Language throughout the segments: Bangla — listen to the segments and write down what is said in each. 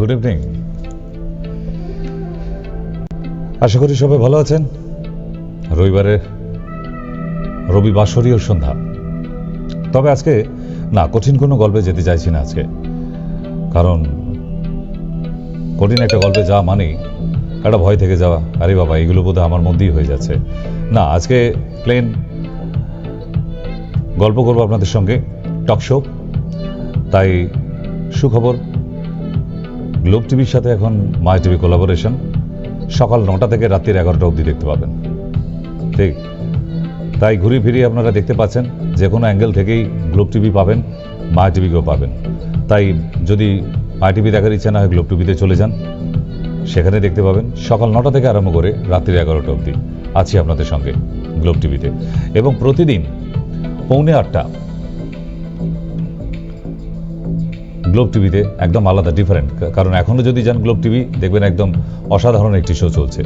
Good evening. আশা করি সবাই ভালো আছেন। রবিবারের রবিবাসরীয় সন্ধ্যা। তবে আজকে না, কঠিন কোনো গল্পে যেতে চাইছি না আজকে, কারণ কঠিন একটা গল্পে যাওয়া মানেই একটা ভয় থেকে যাওয়া, আরে বাবা এগুলো বোধহয় আমার মধ্যেই হয়ে যাচ্ছে। না, আজকে প্লেন গল্প করবো আপনাদের সঙ্গে, টক শো। তাই সুখবর, গ্লোব টিভির সাথে এখন মাই টিভি কোলাবোরেশন। সকাল 9টা থেকে রাত্রির 11টা অবধি দেখতে পাবেন, ঠিক? তাই ঘুরে ফিরিয়ে আপনারা দেখতে পাচ্ছেন, যে কোনো অ্যাঙ্গেল থেকেই গ্লোব টিভি পাবেন, মাই টিভিকেও পাবেন। তাই যদি মাই টিভি দেখার ইচ্ছা না হয়, গ্লোব টিভিতে চলে যান, সেখানে দেখতে পাবেন। সকাল 9টা থেকে আরম্ভ করে রাত্রির 11টা অবধি আছি আপনাদের সঙ্গে গ্লোব টিভিতে। এবং প্রতিদিন 7:45 গ্লোব টিভিতে একদম আলাদা, ডিফারেন্ট। কারণ এখনো যদি যান গ্লোব টিভি, দেখবেন একদম অসাধারণ একটি শো চলছে।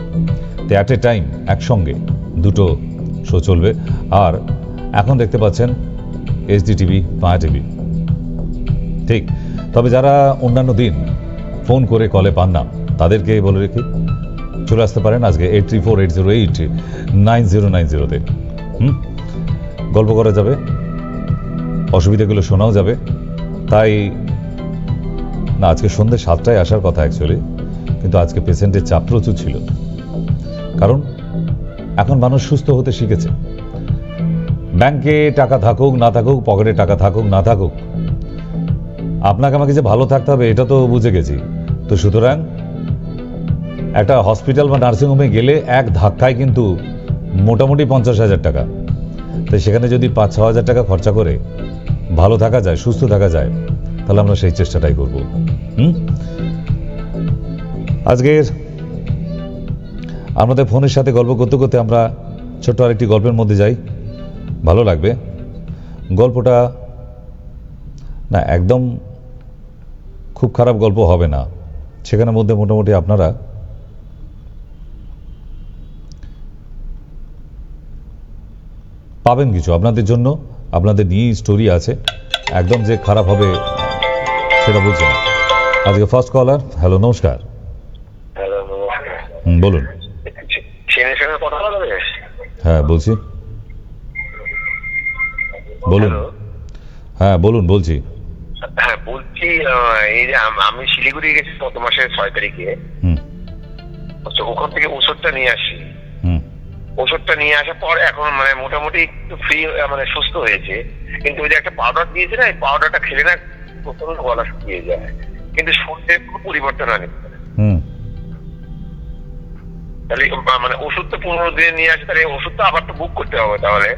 তো অ্যাট এ টাইম একসঙ্গে দুটো শো চলবে। আর এখন দেখতে পাচ্ছেন এইচডি টিভি, মাই টিভি, ঠিক। তবে যারা অন্যান্য দিন ফোন করে কলে পান না, তাদেরকে বলে রেখে চলে আসতে পারেন আজকে 8348089090-তে। গল্প করা যাবে, অসুবিধাগুলো শোনাও যাবে। তাই না, আজকে সন্ধ্যে 7টায় আসার কথা অ্যাকচুয়ালি, কিন্তু আজকে পেশেন্টের চাপ প্রচুর ছিল। কারণ এখন মানুষ সুস্থ হতে শিখেছে। ব্যাংকে টাকা থাকুক না থাকুক, পকেটে টাকা থাকুক না থাকুক, আপনাকে আমাকে যে ভালো থাকতে হবে এটা তো বুঝে গেছি। তো সুতরাং একটা হসপিটাল বা নার্সিংহোমে গেলে এক ধাক্কায় কিন্তু মোটামুটি 50,000 টাকা। তাই সেখানে যদি 5-6 হাজার টাকা খরচা করে ভালো থাকা যায়, সুস্থ থাকা যায়, তাহলে আমরা সেই চেষ্টাটাই করব। আজকের আমাদের ফোনের সাথে গল্প করতে করতে আমরা ছোট্ট আরেকটি গল্পের মধ্যে যাই, ভালো লাগবে। গল্পটা না একদম খুব খারাপ গল্প হবে না, সেখানের মধ্যে মোটামুটি আপনারা পাবেন কিছু আপনাদের জন্য, আপনাদের নিয়েই স্টোরি আছে। একদম যে খারাপ হবে সেটা বলছেন। আজকে ফার্স্ট কলার। হ্যালো, নমস্কার। হ্যালো, নমস্কার। বলুন। সেনের সঙ্গে কথা বলবে? হ্যাঁ বলছি, বলুন। হ্যাঁ বলুন, বলছি। হ্যাঁ বলছি, এই যে আমি শিলিগুড়ি গেছি গত মাসের 6 তারিখে। ওখান থেকে ওষুধটা নিয়ে আসি। ওষুধটা নিয়ে আসার পর এখন মানে মোটামুটি একটু ফ্রি, মানে সুস্থ হয়েছে। কিন্তু ওই যে একটা পাউডার দিয়েছে না, এই পাউডারটা খেলে না প্রচন্ড গলা শুকিয়ে যায়, কিন্তু শরীরের কোনো পরিবর্তন হয়নি। তাহলে মানে ওষুধ তো 15 দিনে নিয়ে আসে, তাহলে ওষুধটা আবার তো বুক করতে হবে তাহলে?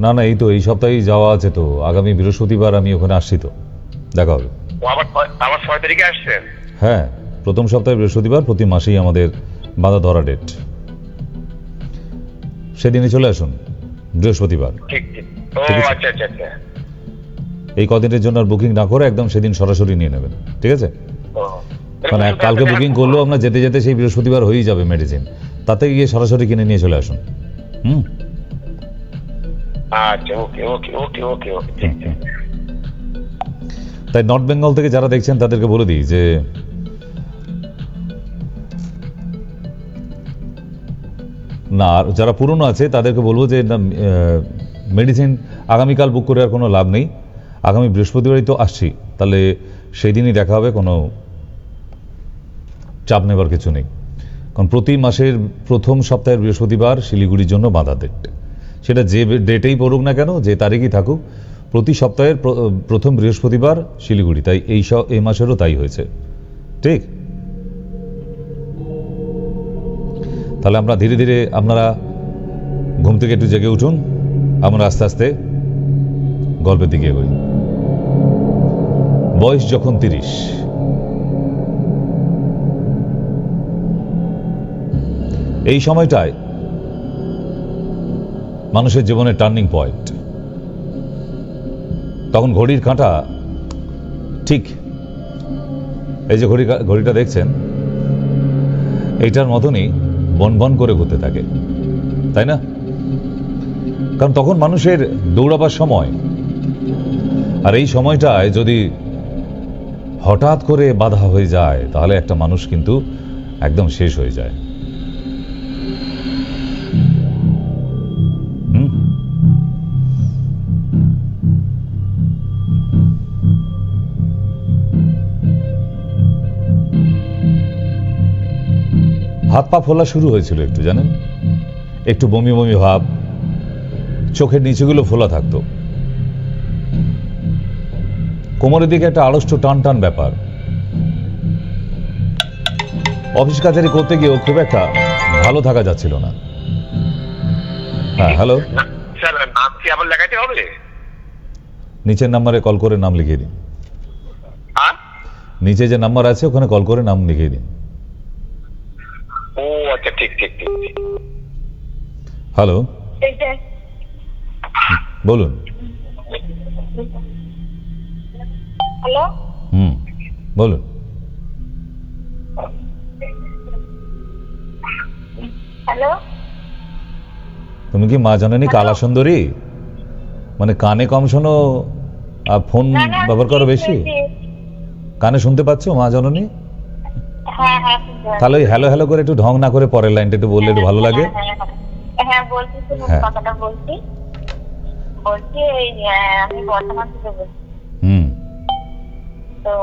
না না, এই তো এই সপ্তাহেই যাওয়া আছে, তো আগামী বৃহস্পতিবার আমি ওখানে আসছি, তো দেখা হবে। আবার 6 তারিখে আসছেন? হ্যাঁ, প্রথম সপ্তাহে বৃহস্পতিবার, প্রতি মাসেই আমাদের বাঁধা ধরা ডেট। সেদিনে চলে আসুন, বৃহস্পতিবার। ঠিক ঠিক। ও আচ্ছা আচ্ছা আচ্ছা। এই কদিনের জন্য আর বুকিং না করে একদম সেদিন সরাসরি নিয়ে নেবেন, ঠিক আছে? মানে কালকে বুকিং করলেও আমরা যেতে যেতে সেই বৃহস্পতিবার হয়েই যাবে মেডিসিন, তাতে গিয়ে সরাসরি কিনে নিয়ে চলে আসুন। আচ্ছা, ওকে ওকে ওকে ওকে ওকে, ঠিক ঠিক। তাই নর্থ বেঙ্গল থেকে যারা দেখছেন তাদেরকে বলে দিই যে না, আর যারা পুরনো আছে তাদেরকে বলবো যে মেডিসিন আগামীকাল বুক করে আর কোনো লাভ নেই। আগামী বৃহস্পতিবারই তো আসছি, তাহলে সেই দিনই দেখা হবে, কোনো চাপ নেবার কিছু নেই। কারণ প্রতি মাসের প্রথম সপ্তাহের বৃহস্পতিবার শিলিগুড়ির জন্য বাঁধা ডেট। সেটা যে ডেটেই পড়ুক না কেন, যে তারিখই থাকুক, প্রতি সপ্তাহের প্রথম বৃহস্পতিবার শিলিগুড়ি। তাই এই মাসেরও তাই হয়েছে, ঠিক? তাহলে আমরা ধীরে ধীরে, আপনারা ঘুম থেকে একটু জেগে উঠুন, আমরা আস্তে আস্তে গল্পের দিকে এগোই। বয়স যখন 30, এই সময়টায় মানুষের জীবনের টার্নিং পয়েন্ট। তখন ঘড়ির কাঁটা ঠিক এই যে ঘড়িটা দেখছেন, এইটার মতনই বন বন করে ঘুরতে থাকে, তাই না? কারণ তখন মানুষের দৌড়াবার সময়। আর এই সময়টায় যদি হঠাৎ করে বাধা হয়ে যায় তাহলে একটা মানুষ কিন্তু একদম শেষ হয়ে যায়। হাত পা ফোলা শুরু হয়েছিল একটু, জানেন, একটু বমি বমি ভাব, চোখের নিচেগুলো ফোলা থাকতো, কোমরের দিকে একটা আড়ষ্ট টান টান ব্যাপার। অফিস কাছারি করতে গিয়েও খুব একটা ভালো থাকা যাচ্ছিল না। হ্যাঁ, হ্যালো স্যার, নাম কি আবার লেখাতে হবে? নিচের নাম্বারে কল করে নাম লিখিয়ে দিন। হ্যাঁ, নিচে যে নাম্বার আছে ওখানে কল করে নাম লিখিয়ে দিন। ও আচ্ছা, ঠিক ঠিক ঠিক। হ্যালো, বলুন। হ্যালো, বলুন। হ্যালো, তুমি কি মা জননী কালা সুন্দরী? মানে কানে কম শোনো আর ফোন ব্যবহার করো বেশি? কানে শুনতে পাচ্ছ মা জননী? হ্যাঁ হ্যাঁ, তাহলে ওই হ্যালো হ্যালো করে একটু ঢং না করে পরের লাইনটা একটু বললে একটু ভালো লাগে। হ্যাঁ বলছি, শুনুন হ্যাঁ। কথাটা বলছি। এই আমি বর্তমান থেকে বলছি। তো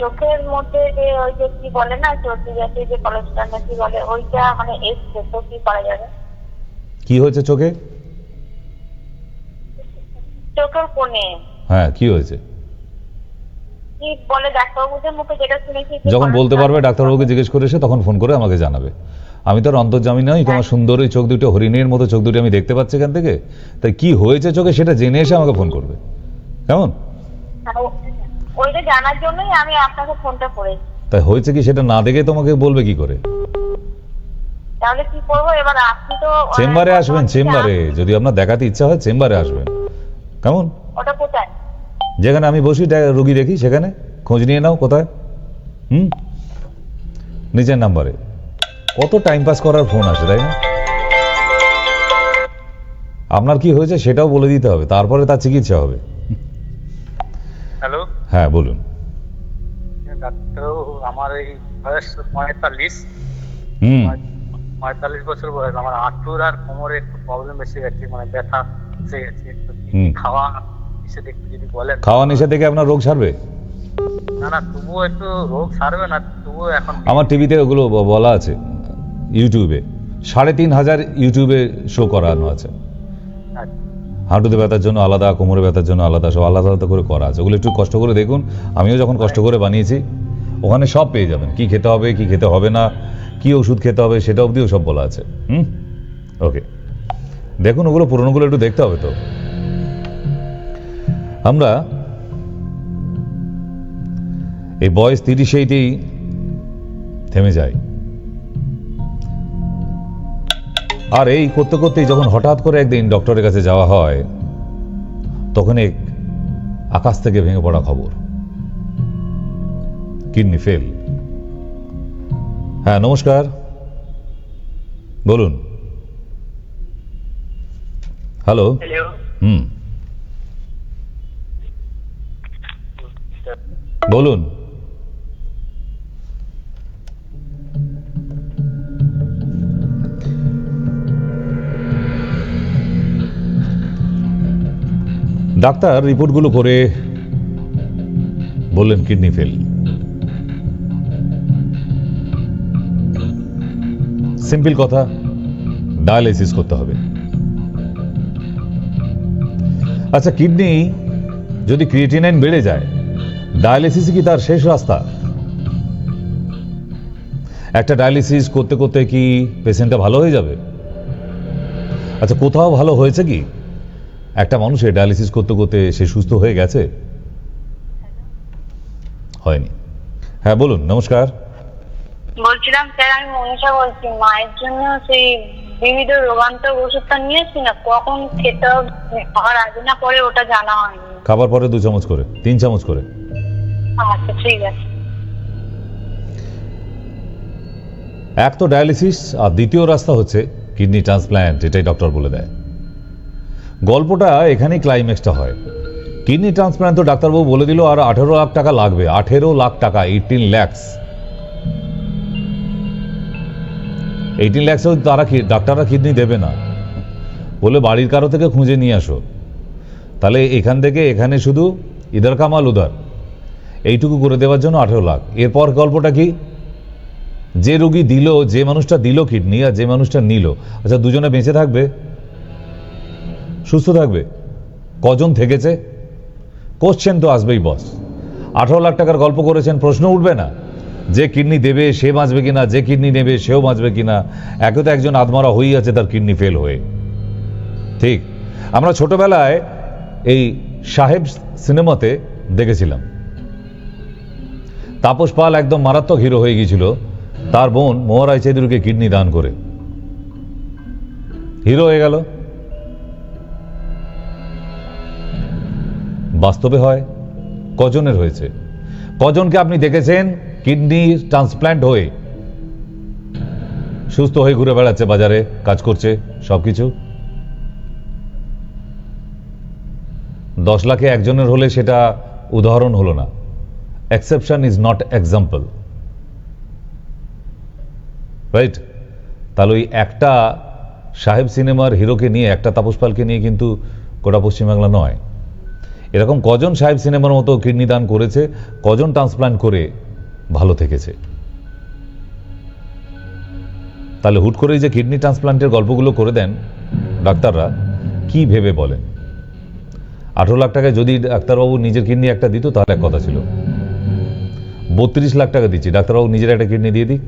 চোখের মধ্যে যে ওই যে কি বলে না, চোখে যাচ্ছে যে কোলেস্ট্রল না কি বলে, ওইটা মানে এসছে, তো কি করা যাবে? কি হয়েছে চোখে? চোখের কোণে হ্যাঁ, কি হয়েছে? কি বলে ডাক্তারবাবুদের মুখে যেটা শুনেছি, যখন বলতে পারবে ডাক্তারবাবুকে জিজ্ঞেস করে এসে তখন ফোন করে আমাকে জানাবে। আমি তো আর অন্তর্যামী নই, তোমার সুন্দর ওই চোখ দুটো হরিণের মতো চোখ দুটো আমি দেখতে পাচ্ছি এখান থেকে। তাই কি হয়েছে চোখে সেটা জেনে এসে আমাকে ফোন করবে, কেমন? ওইটা জানার জন্যই আমি আপনাকে ফোনটা করেছি। তাই হয়েছে কি সেটা না দেখে তোমাকে বলবে কি করে? তাহলে কি করবো এবার? আপনি তো চেম্বারে আসবেন, চেম্বারে যদি আপনার দেখাতে ইচ্ছা হয় চেম্বারে আসবেন, কেমন? ওটা কোথায়? যেখানে আমি বসি রুগী দেখি সেখানে খোঁজ নিয়ে নাও। কোথায়? নিচের নাম্বারে। কত টাইম পাস করার ফোন আসে, তাই না? আপনার কি হয়েছে সেটাও বলে দিতে হবে, তারপরে তার চিকিৎসা হবে। হ্যালো, হ্যাঁ বলুন। ডাক্তার, আমার এই বয়স 45 বছর বয়স। আমার হাঁটুর আর কোমরে একটু প্রবলেম এসে গেছে, মানে ব্যথা এসে গেছে। খাওয়া নিষেধ একটু যদি বলেন। খাওয়া নিষেধ থেকে আপনার রোগ সারবে? না না, তবুও একটু রোগ সারবে না, তবুও এখন আমার টিভিতে ওগুলো বলা আছে, ইউটিউবে 3500 ইউটিউবে শো করানো আছে। হাঁটুতে ব্যথার জন্য আলাদা, কোমরে ব্যথার জন্য আলাদা, সব আলাদা আলাদা করে করা আছে। ওগুলো একটু কষ্ট করে দেখুন। আমিও যখন কষ্ট করে বানিয়েছি, ওখানে সব পেয়ে যাবেন, কি খেতে হবে কি খেতে হবে না, কি ওষুধ খেতে হবে সেটা অবধিও সব বলা আছে। ওকে, দেখুন ওগুলো পুরোনোগুলো একটু দেখতে হবে। তো আমরা এই বয়স 30-এইতেই থেমে যাই, আর এই করতে করতেই যখন হঠাৎ করে একদিন ডক্টরের কাছে যাওয়া হয় তখন এক আকাশ থেকে ভেঙে পড়া খবর, কিডনি ফেল। হ্যাঁ নমস্কার, বলুন। হ্যালো। বলুন। ডাক্তার রিপোর্টগুলো করে বললেন কিডনি ফেল। সিম্পল কথা, ডায়ালিসিস করতে হবে। আচ্ছা, কিডনি যদি ক্রিয়েটিনাইন বেড়ে যায়, ডায়ালিসিস কি তার শেষ রাস্তা? একটা ডায়ালিসিস করতে করতে কি পেশেন্টটা ভালো হয়ে যাবে? আচ্ছা, কোথাও ভালো হয়েছে কি একটা মানুষের ডায়ালিসিস করতে করতে সে সুস্থ হয়ে গেছে? হয়নি। হ্যাঁ বলুন। নমস্কার। বলছিলাম স্যার, আমি মনীষা বলছি। মায়ের জন্য সেই বিবিধ রোগান্তক ওষুধটা নিয়েছি না, কখন খেতে হবে, খাওয়ার আগে না পরে ওটা জানা হয়নি। খাবার পরে 2 চামচ করে, 3 চামচ করে। আচ্ছা ঠিক আছে। এক তো ডায়ালিসিস, আর দ্বিতীয় রাস্তা হচ্ছে কিডনি ট্রান্সপ্ল্যান্ট, এটাই ডক্টর বলে দেয়। গল্পটা এখানেই ক্লাইম্যাক্সটা হয়। কিডনি ট্রান্সপ্লান্ট তো ডাক্তারবাবু বলে দিল আর 18 লাখ টাকা লাগবে। 18 লাখ টাকা, 18 lakhs। 18 lakhsও তারা ডাক্তাররা কিডনি দেবে না, বলে বাড়ির কারো থেকে খুঁজে নিয়ে আসো। তাহলে এখান থেকে এখানে শুধু ইদার কামাল উদার, এইটুকু করে দেওয়ার জন্য 18 লাখ। এরপর গল্পটা কি, যে রোগী দিল, যে মানুষটা দিল কিডনি আর যে মানুষটা নিল, আচ্ছা দুজনে বেঁচে থাকবে, সুস্থ থাকবে? কজন থেকেছে? কোশ্চেন তো আসবেই বস। 18 লাখ টাকার গল্প করেছেন, প্রশ্ন উঠবে না যে কিডনি দেবে সে বাঁচবে কিনা, যে কিডনি নেবে সেও বাঁচবে কিনা? একে তো একজন আদমরা হয়েই আছে তার কিডনি ফেল হয়ে। ঠিক, আমরা ছোটবেলায় এই সাহেব সিনেমাতে দেখেছিলাম, তাপস পাল একদম মারাত্মক হিরো হয়ে গিয়েছিল তার বোন মোহর রায়চৌধুরীকে কিডনি দান করে, হিরো হয়ে গেল। বাস্তবে হয়? কজনের হয়েছে? কজনকে আপনি দেখেছেন কিডনি ট্রান্সপ্ল্যান্ট হয়ে সুস্থ হয়ে ঘুরে বেড়াচ্ছে, বাজারে কাজ করছে, সবকিছু? 10 লাখে একজনের হলে সেটা উদাহরণ হলো না। Exception is not example, right? তাহলে ওই একটা সাহেব সিনেমার হিরোকে নিয়ে, একটা তাপস পালকে নিয়ে কিন্তু গোটা পশ্চিমবাংলা নয়। এরকম কজন সাহেব সিনেমার মতো কিডনি দান করেছে, কজন ট্রান্সপ্লান্ট করে ভালো থেকেছে? তাহলে হুট করেই যে কিডনি ট্রান্সপ্লান্টের গল্পগুলো করে দেন ডাক্তাররা, কি ভেবে বলেন? 18 লাখ টাকায় যদি ডাক্তারবাবু নিজের কিডনি একটা দিত তাহলে এক কথা ছিল। 32 লাখ টাকা দিচ্ছি, ডাক্তারবাবু নিজের একটা কিডনি দিয়ে দিক।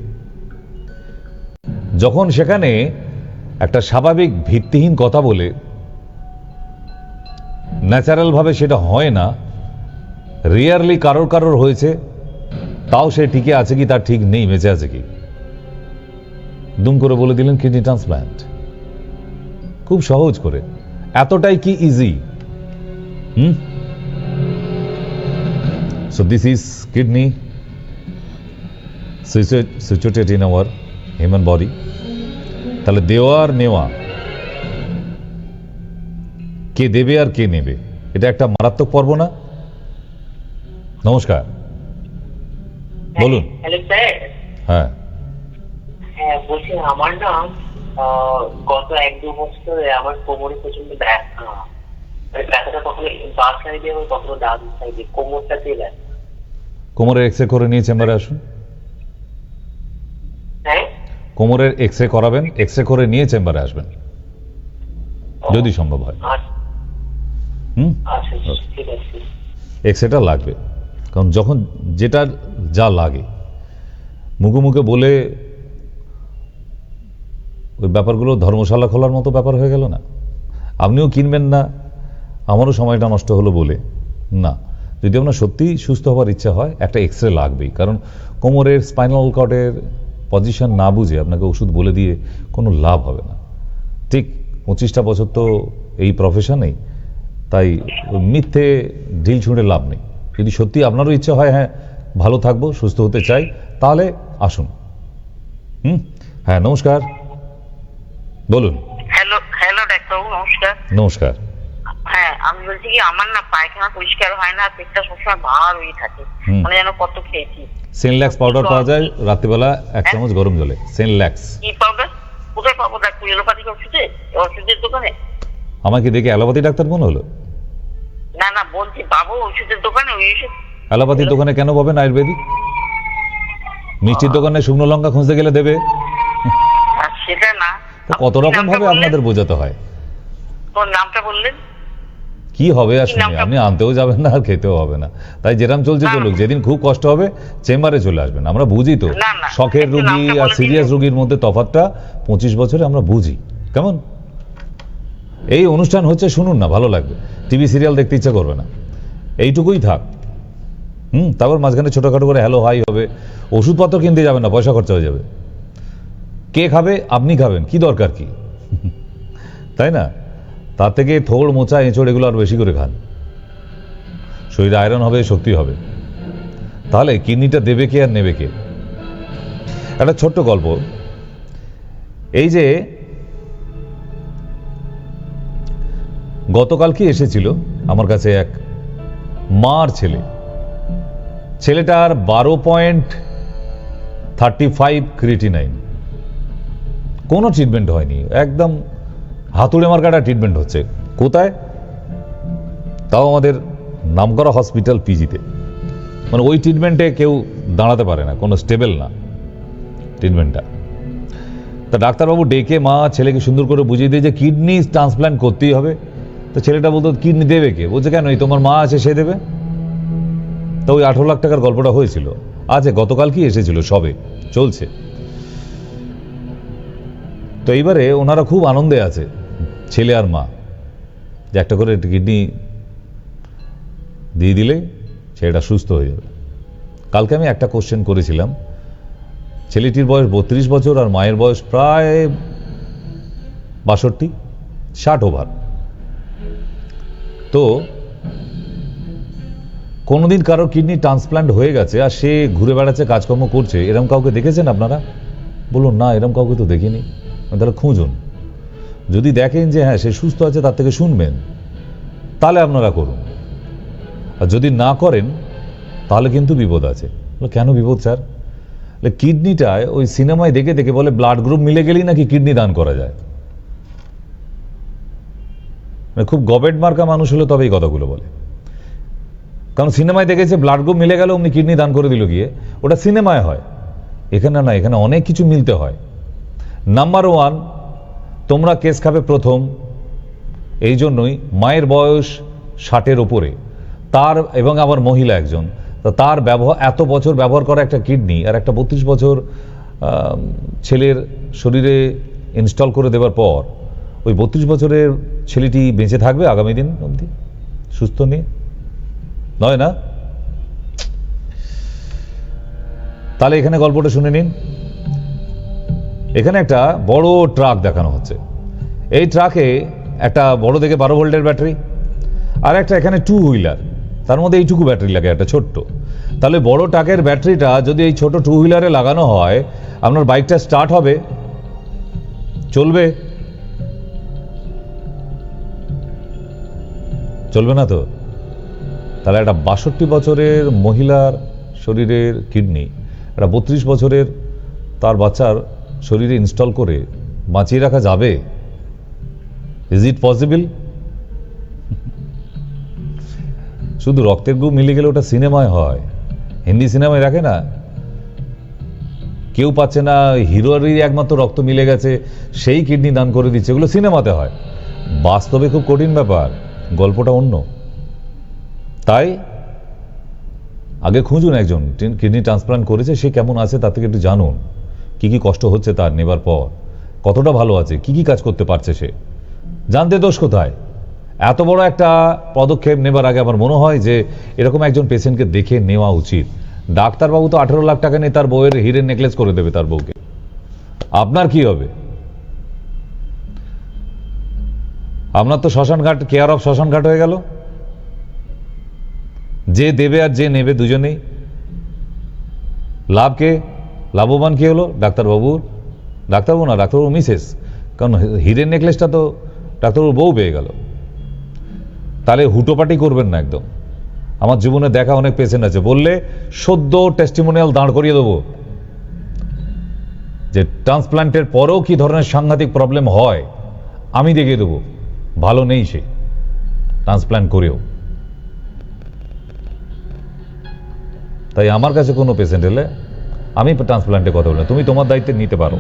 যখন সেখানে একটা স্বাভাবিক ভিত্তিহীন কথা বলে ন্যাচারাল ভাবে সেটা হয় না, রিয়ারলি কারোর কারোর হয়েছে, তাও সে টিকে আছে কি তার ঠিক নেই, বেঁচে আছে কি, দুম করে বলে দিলেন কিডনি ট্রান্সপ্ল্যান্ট। খুব সহজ করে, এতটাই কি easy? So this is kidney situated in our human body. তাহলে দেওয়া আর নেওয়া, কে দেবে আর কে নেবে, এটা একটা মারাত্মক পর্ব না? নমস্কার, বলুন। Hello sir. হ্যাঁ, হ্যাঁ বলছি, আমার না গত 1-2 বছর ধরে আমার কোমরে প্রচন্ড ব্যথা। ব্যথাটা কখনো বাঁ সাইডে এবং কখনো ডান সাইডে, কোমরটাতে ব্যথা। কোমরের এক্সরে করে নিয়ে চেম্বারে আসুন। হ্যাঁ, কোমরের এক্সরে করাবেন, এক্সরে করে নিয়ে চেম্বারে আসবেন যদি সম্ভব হয়। আচ্ছা ঠিক আছে। এক্সরেটা লাগবে, কারণ যখন যেটা যা লাগে মুখে মুখে বলে ওই ব্যাপারগুলো ধর্মশালা খোলার মতো ব্যাপার হয়ে গেল না। আপনিও কিনবেন না, আমারও সময়টা নষ্ট হলো বলে না। যদি আপনার সত্যিই সুস্থ হওয়ার ইচ্ছা হয়, একটা এক্সরে লাগবেই। কারণ কোমরের স্পাইনাল কর্ডের পজিশন না বুঝে আপনাকে ওষুধ বলে দিয়ে কোনো লাভ হবে না। ঠিক 25টা বছর তো এই প্রফেশনেই, তাই মিথ্যে ঢিল ছুঁড়ে লাভ নেই। যদি সত্যি আপনারও ইচ্ছা হয় হ্যাঁ ভালো থাকবো, সুস্থ হতে চাই, তাহলে আসুন। হ্যাঁ নমস্কার, বলুন। হ্যালো হ্যালো ডাক্তারবাবু, নমস্কার। নমস্কার। হ্যাঁ, আমি বলছি কি, আমার না পায়খানা পরিষ্কার হয় না, পেটটা সবসময় ভার হয়ে থাকে, মানে যেন কত খেয়েছি। সেনল্যাক্স পাউডার পাওয়া যায় রাত্রিবেলা 1 চামচ গরম জলে। সেনল্যাক্স কি পাউডার? কোথায় পাবো ডাক্তার? এলোপ্যাথিক ওষুধের দোকানে? আমাকে দেখে অ্যালোপ্যাথি ডাক্তার মনে হলো? না না, বলছি পাবো ওষুধের দোকানে ওই ওষুধ? অ্যালোপ্যাথির দোকানে কেন পাবেন আয়ুর্বেদিক? মিষ্টির দোকানে শুকনো লঙ্কা খুঁজতে গেলে দেবে? সেটা না, কত রকম ভাবে আপনাদের বোঝাতে হয়। তোর নামটা বললেন কি হবে আসলে, আপনি আনতেও যাবেন না আর খেতেও হবে না। তাই যেরকম চলছে চলুক, যেদিন খুব কষ্ট হবে চেম্বারে চলে আসবেন। আমরা বুঝি তো শখের রোগী আর সিরিয়াস রোগীর মধ্যে তফাৎটা 25 বছরে আমরা বুঝি। কেমন এই অনুষ্ঠান হচ্ছে, শুনুন না, ভালো লাগবে। টিভি সিরিয়াল দেখতে ইচ্ছা করবে না, এইটুকুই থাক। তারপর মাঝখানে ছোটখাটো করে হ্যালো হাই হবে। ওষুধপত্র কিনতে যাবেন না, পয়সা খরচা হয়ে যাবে। কে খাবে? আপনি খাবেন, কি দরকার কি, তাই না? তার থেকে থোড় মোচা এঁচড় এগুলো আর বেশি করে খান, শরীরে আয়রন হবে, শক্তি হবে। তাহলে কিডনিটা দেবে কে আর নেবে কে? একটা ছোট্ট গল্প। এই যে গতকাল কি এসেছিল আমার কাছে এক মার ছেলে, ছেলেটার 12.35 ক্রিয়েটিনাইন, কোনো ট্রিটমেন্ট হয়নি, একদম হাতুড়ে মার্কাটা ট্রিটমেন্ট হচ্ছে। কোথায়? তাও আমাদের নামকরা হসপিটাল পিজিতে। মানে ওই ট্রিটমেন্টে কেউ দাঁড়াতে পারে না, কোনো স্টেবল না ট্রিটমেন্টটা। তা ডাক্তারবাবু ডেকে মা ছেলেকে সুন্দর করে বুঝিয়ে দিয়ে যে কিডনি ট্রান্সপ্ল্যান্ট করতেই হবে। তো ছেলেটা বলতো কিডনি দেবে কে? বলছে কেন, এই তোমার মা আছে, সে দেবে। তো ওই 18 লাখ টাকার গল্পটা হয়েছিল, আছে গতকাল কি এসেছিল, সবে চলছে। তো এইবারে ওনারা খুব আনন্দে আছে, ছেলে আর মা, যে একটা করে কিডনি দিয়ে দিলে ছেলেটা সুস্থ হয়ে যাবে। কালকে আমি একটা কোশ্চেন করেছিলাম, ছেলেটির বয়স 32 বছর আর মায়ের বয়স প্রায় 62, 60 ওভার। তো কোনোদিন কারো কিডনি ট্রান্সপ্ল্যান্ট হয়ে গেছে আর সে ঘুরে বেড়াচ্ছে, কাজকর্ম করছে, এরকম কাউকে দেখেছেন আপনারা? বলুন না, এরকম কাউকে তো দেখিনি। তাহলে খুঁজুন, যদি দেখেন যে হ্যাঁ সে সুস্থ আছে, তার থেকে শুনবেন, তাহলে আপনারা করুন। আর যদি না করেন তাহলে কিন্তু বিপদ আছে। কেন বিপদ স্যার? কিডনিটায় ওই সিনেমায় দেখে দেখে বলে ব্লাড গ্রুপ মিলে গেলেই নাকি কিডনি দান করা যায়। খুব গবেট মার্কা মানুষ হলে তবে এই কথাগুলো বলে, কারণ সিনেমায় দেখেছে ব্লাড গ্রুপ মিলে গেল অমনি কিডনি দান করে দিল গিয়ে। ওটা সিনেমায় হয়, এখানে না, এখানে অনেক কিছু মিলতে হয়। নাম্বার 1, তোমরা কেস খাবে প্রথম, এই জন্যই মায়ের বয়স 60-এর ওপরে, তার এবং আবার মহিলা একজন, তো তার ব্যবহার, এত বছর ব্যবহার করা একটা কিডনি আর একটা 32 বছর ছেলের শরীরে ইনস্টল করে দেওয়ার পর ওই 32 বছরের ছেলেটি বেঁচে থাকবে আগামী দিন অবধি সুস্থ নিয়ে? নয় না? তাহলে এখানে গল্পটা শুনে নিন। এখানে একটা বড় ট্রাক দেখানো হচ্ছে, এই ট্রাকে একটা বড় দেখে 12 ভোল্টের ব্যাটারি, আর একটা এখানে 2 হুইলার, তার মধ্যে এইটুকু ব্যাটারি লাগে, একটা ছোট্ট। তাহলে বড় ট্রাকের ব্যাটারিটা যদি এই ছোট 2 হুইলারে লাগানো হয়, আপনার বাইকটা স্টার্ট হবে, চলবে? চলবে না তো। তাহলে একটা 62 বছরের মহিলার শরীরের কিডনি একটা 32 বছরের তার বাচ্চার শরীরে ইনস্টল করে বাঁচিয়ে রাখা যাবে? Is it possible? শুধু রক্তের গ্রুপ মিলে গেলে ওটা সিনেমায় হয়, হিন্দি সিনেমায় রাখে না, কেউ পাচ্ছে না, হিরোরই একমাত্র রক্ত মিলে গেছে, সেই কিডনি দান করে দিচ্ছে, এগুলো সিনেমাতে হয়। বাস্তবে খুব কঠিন ব্যাপার, গল্পটা অন্য। তাই আগে খুঁজুন একজন কিডনি ট্রান্সপ্লান্ট করেছে, সে কেমন আছে তার থেকে একটু জানুন, কি কি কষ্ট হচ্ছে তার নেবার পর, কতটা ভালো আছে, কি কি কাজ করতে পারছে সে, জানতে দোষ কোথায়? এত বড় একটা পদক্ষেপ নেবার আগে আমার মনে হয় যে এরকম একজন পেশেন্টকে দেখে নেওয়া উচিত। ডাক্তারবাবু তো 18 লাখ টাকা নিয়ে তার বউয়ের হিরের নেকলেস করে দেবে তার বউকে, আপনার কি হবে? আপনার তো শ্মশানঘাট, কেয়ার অফ শ্মশানঘাট হয়ে গেল। যে দেবে আর যে নেবে দুজনেই লাভ। কে লাভবান? কে হলো? ডাক্তারবাবুর, ডাক্তারবাবু না, ডাক্তারবাবু মিসেস, কারণ হিরের নেকলেসটা তো ডাক্তারবাবুর বউ পেয়ে গেল। তাহলে হুটোপাটি করবেন না একদম। আমার জীবনে দেখা অনেক পেশেন্ট আছে, বললে সদ্য টেস্টিমোনিয়াল দাঁড় করিয়ে দেবো যে ট্রান্সপ্লান্টের পরেও কি ধরনের সাংঘাতিক প্রবলেম হয় আমি দেখিয়ে দেবো। ভালো নেই সে ট্রান্সপ্লান্ট করেও। তাই আমার কাছে কোনো পেশেন্ট এলে আমি ট্রান্সপ্লান্টের কথা বলি না, তুমি তোমার দায়িত্বে নিতে পারো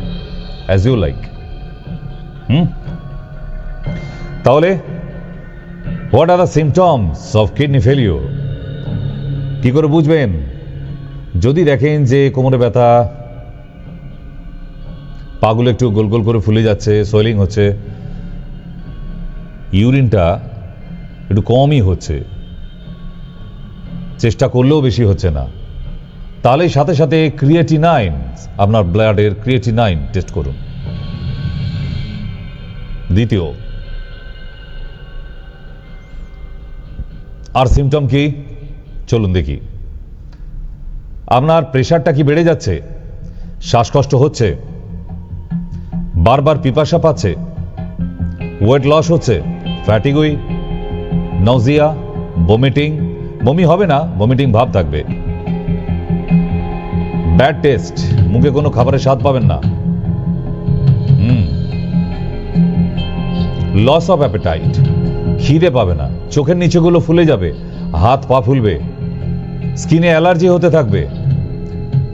অ্যাজ ইউ লাইক। তাহলে what are the symptoms of kidney failure? কি করে বুঝবেন? যদি দেখেন যে কোমরে ব্যথা, পাগুলো একটু গোল গোল করে ফুলে যাচ্ছে, সোয়েলিং হচ্ছে, ইউরিনটা একটু কমই হচ্ছে, চেষ্টা করলেও বেশি হচ্ছে না, তাহলে সাথে সাথে ক্রিয়েটিনাইন, আপনার ব্লাডের ক্রিয়েটিনাইন টেস্ট করুন। দ্বিতীয়, আর সিমটম কি চলুন দেখি। আপনার প্রেশারটা কি বেড়ে যাচ্ছে? শ্বাসকষ্ট হচ্ছে? বারবার পিপাসা পাচ্ছে? ওয়েট লস হচ্ছে? ফ্যাটিগুই, নজিয়া, বমিটিং, বমি হবে না, ভমিটিং ভাব থাকবে। ব্যাড টেস্ট, মুখে কোনো খাবারের স্বাদ পাবেন না। লস অফ অ্যাপেটাইট, খিদে পাবে না, চোখের নিচেগুলো ফুলে যাবে, হাত পা ফুলবে, স্কিনে অ্যালার্জি হতে থাকবে,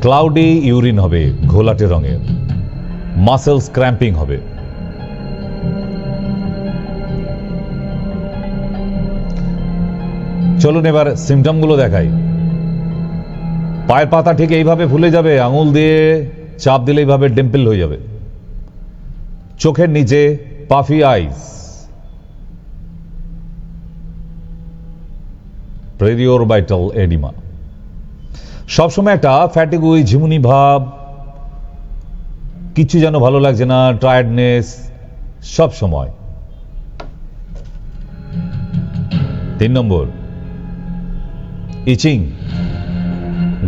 ক্লাউডি ইউরিন হবে ঘোলাটে রঙের, মাসেলস ক্র্যাম্পিং হবে। চলুন এবার সিমটমগুলো দেখাই। পায়ের পাতা ঠিক এইভাবে ফুলে যাবে, আঙুল দিয়ে চাপ দিলে এইভাবে ডিম্পল হয়ে যাবে। চোখের নিচে পাফি আইস, পেরিওরবাইটাল এডিমা, সবসময় একটা ফ্যাটিগুই ঝিমুনি ভাব, কিছু যেন ভালো লাগছে না, টায়ার্ডনেস সব সময়। 3 নম্বর, ইচিং,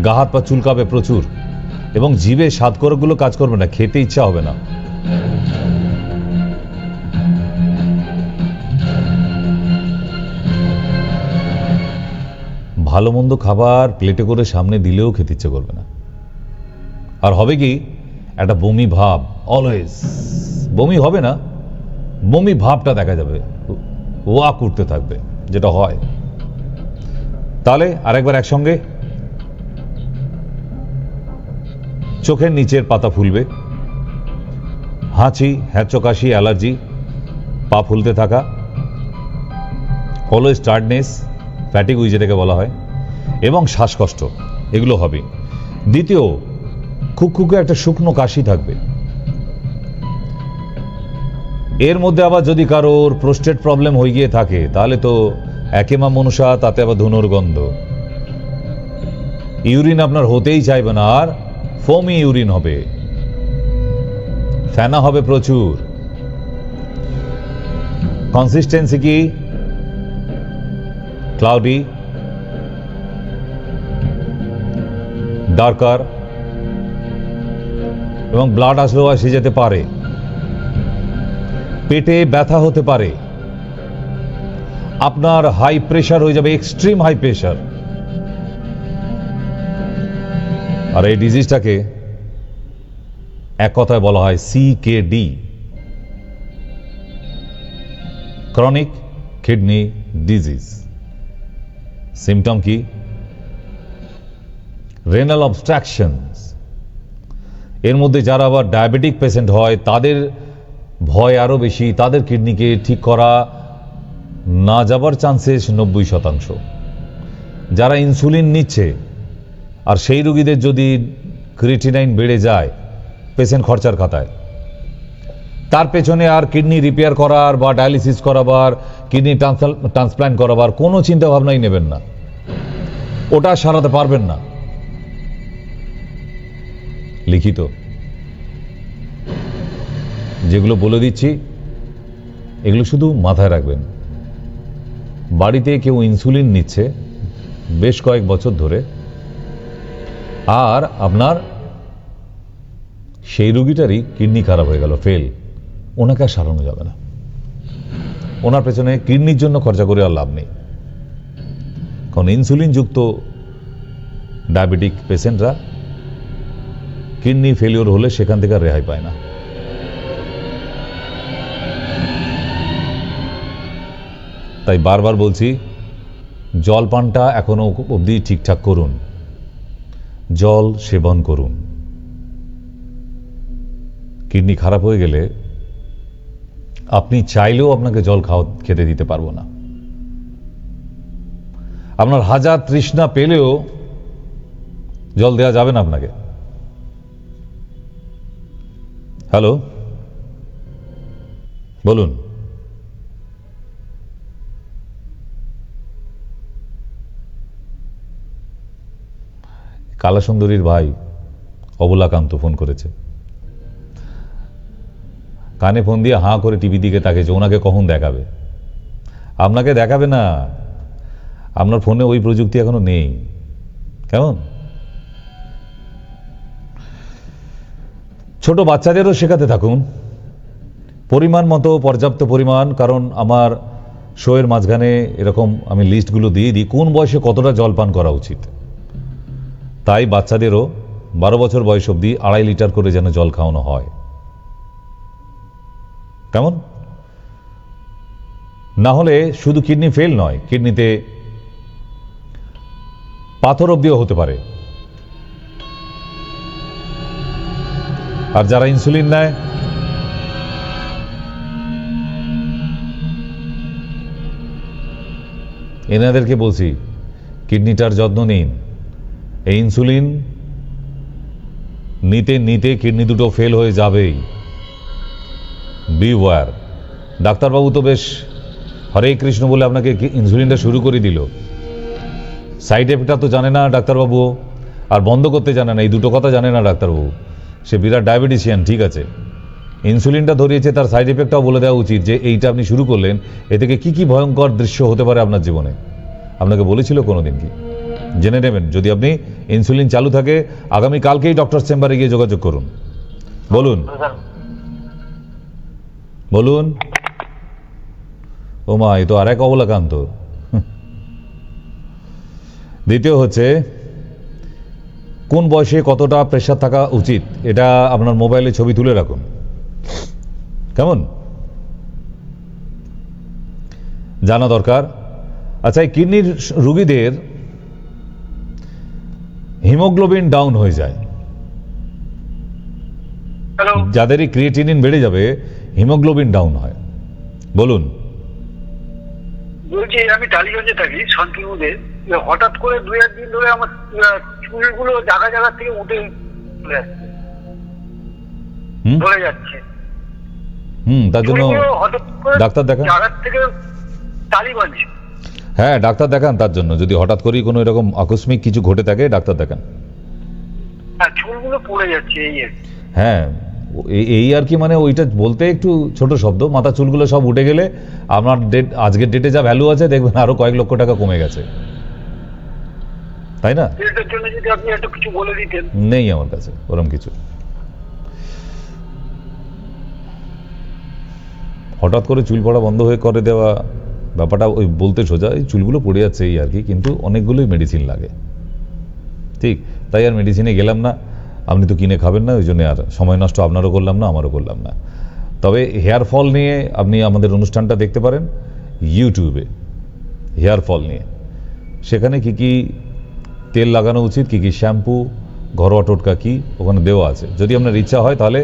গা হাত পা চুলকাবে প্রচুর এবং জিভে স্বাদকরকগুলো কাজ করবে না, খেতে ইচ্ছা হবে না। ভালো মন্দ খাবার প্লেটে করে সামনে দিলেও খেতে ইচ্ছে করবে না। আর হবে কি, একটা বমি ভাব, অলওয়েজ বমি হবে না, বমি ভাবটা দেখা যাবে, ওয়া করতে থাকবে, যেটা হয়। তাহলে আরেকবার একসঙ্গে, চোখের নিচের পাতা ফুলবে, হাঁচি, হ্যাঁচকাশি, অ্যালার্জি, পা ফুলতে থাকা, অলওয়েজ টায়ার্ডনেস, ফ্যাটিগুই যেটাকে বলা হয়, এবং শ্বাসকষ্ট, এগুলো হবে। দ্বিতীয়, খুকখুকে একটা শুকনো কাশি থাকবে। এর মধ্যে আবার যদি কারোর প্রোস্টেট প্রবলেম হয়ে গিয়ে থাকে তাহলে তো একেমা মনুষা, তাতে আবার ধুনোর গন্ধ, ইউরিন আপনার হতেই চাইবে না, আর ফোমি ইউরিন হবে, ফেনা হবে প্রচুর। কনসিস্টেন্সি কি, ক্লাউডি, ডার্কার, এবং ব্লাড আসলেও আসে যেতে পারে, পেটে ব্যথা হতে পারে, আপনার হাই প্রেশার হয়ে যাবে, এক্সট্রিম হাই প্রেশার। আর এই ডিজিজটাকে এক কথায় বলা হয় CKD, chronic kidney disease. Symptom কি, রেনাল অবস্ট্রাকশনস। এর মধ্যে যারা আবার ডায়াবেটিক পেশেন্ট হয় তাদের ভয় আরো বেশি, তাদের কিডনিকে ঠিক করা না যাবার চান্সেস 90%। যারা ইনসুলিন নিচ্ছে আর সেই রোগীদের যদি ক্রিয়েটিনাইন বেড়ে যায় পেশেন্ট খরচার খাতায়, তার পেছনে আর কিডনি রিপেয়ার করার বা ডায়ালিসিস করাবার, কিডনি ট্রান্সপ্ল্যান্ট করাবার কোনো চিন্তা ভাবনাই নেবেন না, ওটা সারাতে পারবেন না। লিখিত যেগুলো বলে দিচ্ছি এগুলো শুধু মাথায় রাখবেন। বাড়িতে কেউ ইনসুলিন নিচ্ছে বেশ কয়েক বছর ধরে, আর আপনার সেই রোগীটারই কিডনি খারাপ হয়ে গেল, ফেল, ওনাকে আর সারানো যাবে না। ওনার পেছনে কিডনির জন্য খরচা করে আর লাভ নেই, কারণ ইনসুলিন যুক্ত ডায়াবেটিক পেশেন্টরা কিডনি ফেলিওর হলে সেখান থেকে আর রেহাই পায় না। তাই বারবার বলছি, জলপানটা এখনো অবধি ঠিকঠাক করুন, জল সেবন করুন। কিডনি খারাপ হয়ে গেলে আপনি চাইলেও আপনাকে জল খেতে দিতে পারবো না। আপনার হাজার তৃষ্ণা পেলেও জল দেওয়া যাবে না আপনাকে। হ্যালো, বলুন। কালা সুন্দরীর ভাই অবলাকান্ত ফোন করেছে, কানে ফোন দিয়ে হাঁ করে টিভি দিকে তাকিয়েছে, ওনাকে কখন দেখাবে। আপনাকে দেখাবে না, আপনার ফোনে ওই প্রযুক্তি এখনো নেই। কেমন? ছোট বাচ্চাদেরও শেখাতে থাকুন পরিমাণ মতো, পর্যাপ্ত পরিমাণ, কারণ আমার শোয়ের মাঝখানে এরকম আমি লিস্টগুলো দিয়ে দিই কোন বয়সে কতটা জল পান করা উচিত। তাই বাচ্চাদেরও 12 বছর বয়স অবধি 2.5 লিটার করে যেন জল খাওয়ানো হয়। কেমন? না হলে শুধু কিডনি ফেল নয়, কিডনিতে পাথর অবধিও হতে পারে। আর যারা ইনসুলিন নেয় এনাদেরকে বলছি কিডনিটার যত্ন নিন। এই ইনসুলিন নিতে নিতে কিডনি দুটো ফেল হয়ে যাবেই। বিওয়্যার। ডাক্তারবাবু তো বেশ হরে কৃষ্ণ বলে আপনাকে ইনসুলিনটা শুরু করে দিল, সাইড এফেক্টটা তো জানে না ডাক্তারবাবু, আর বন্ধ করতে জানে না, এই দুটো কথা জানে না ডাক্তারবাবু। সে বিরাট ডায়াবেটিসিয়ান, ঠিক আছে, ইনসুলিনটা ধরিয়েছে, তার সাইড এফেক্টটাও বলে দেওয়া উচিত যে এইটা আপনি শুরু করলেন, এ থেকে কি কি ভয়ঙ্কর দৃশ্য হতে পারে আপনার জীবনে। আপনাকে বলেছিল কোনোদিন কি? জেনে নেবেন। যদি আপনি ইনসুলিন চালু থাকে, আগামী কালকেই ডক্টর চেম্বারে গিয়ে যোগাযোগ করুন। বলুন বলুন। ও মা, এ তো আর এক অবলাকান্ত। দ্বিতীয় হচ্ছে কোন বয়সে কতটা প্রেশার থাকা উচিত, এটা আপনার মোবাইলে ছবি তুলে রাখুন। কেমন? জানা দরকার। আচ্ছা, এই কিডনির রোগীদের হিমোগ্লোবিন ডাউন হয়ে যায়, যাদেরই ক্রিয়েটিনিন বেড়ে যাবে হিমোগ্লোবিন ডাউন হয়। বলুন। বলছি আমি টালিগঞ্জে থাকি, শান্তিপুরে। হঠাৎ করে 2-1 দিন ধরে আমার চুলগুলো জায়গা জায়গা থেকে উঠে চলে আসছে, ধরে যাচ্ছে। তার জন্য ডাক্তার দেখান। জায়গার থেকে টালিগঞ্জ। হ্যাঁ, ডাক্তার দেখান। তার জন্য যদি হঠাৎ করে কোনো এরকম আকস্মিক কিছু ঘটে থাকে, ডাক্তার দেখান। চুলগুলো পড়ে যাচ্ছে এই। হ্যাঁ, এই আর কি, মানে ওইটা বলতে একটু ছোট শব্দ। মাথা চুলগুলো সব উঠে গেলে আপনার আজকের ডেটে যা ভ্যালু আছে দেখবেন আরো কয়েক লক্ষ টাকা কমে গেছে, তাই না? এটার জন্য যদি আপনি একটু কিছু বলে দিতেন। নেই আমার কাছে ওরকম কিছু। হঠাৎ করে চুল পড়া বন্ধ হয়ে করে দেওয়া ব্যাপারটা ওই বলতে সোজা, এই চুলগুলো পড়ে যাচ্ছে এই আর কি, কিন্তু অনেকগুলোই মেডিসিন লাগে। ঠিক, তাই আর মেডিসিনে গেলাম না। আপনি তো কিনে খাবেন না, ওই জন্য আর সময় নষ্ট আপনারও করলাম না, আমারও করলাম না। তবে হেয়ার ফল নিয়ে আপনি আমাদের অনুষ্ঠানটা দেখতে পারেন ইউটিউবে, হেয়ার ফল নিয়ে। সেখানে কি কি তেল লাগানো উচিত, কি কি শ্যাম্পু, ঘরোয়া টোটকা কি ওখানে দেওয়া আছে। যদি আপনার ইচ্ছা হয় তাহলে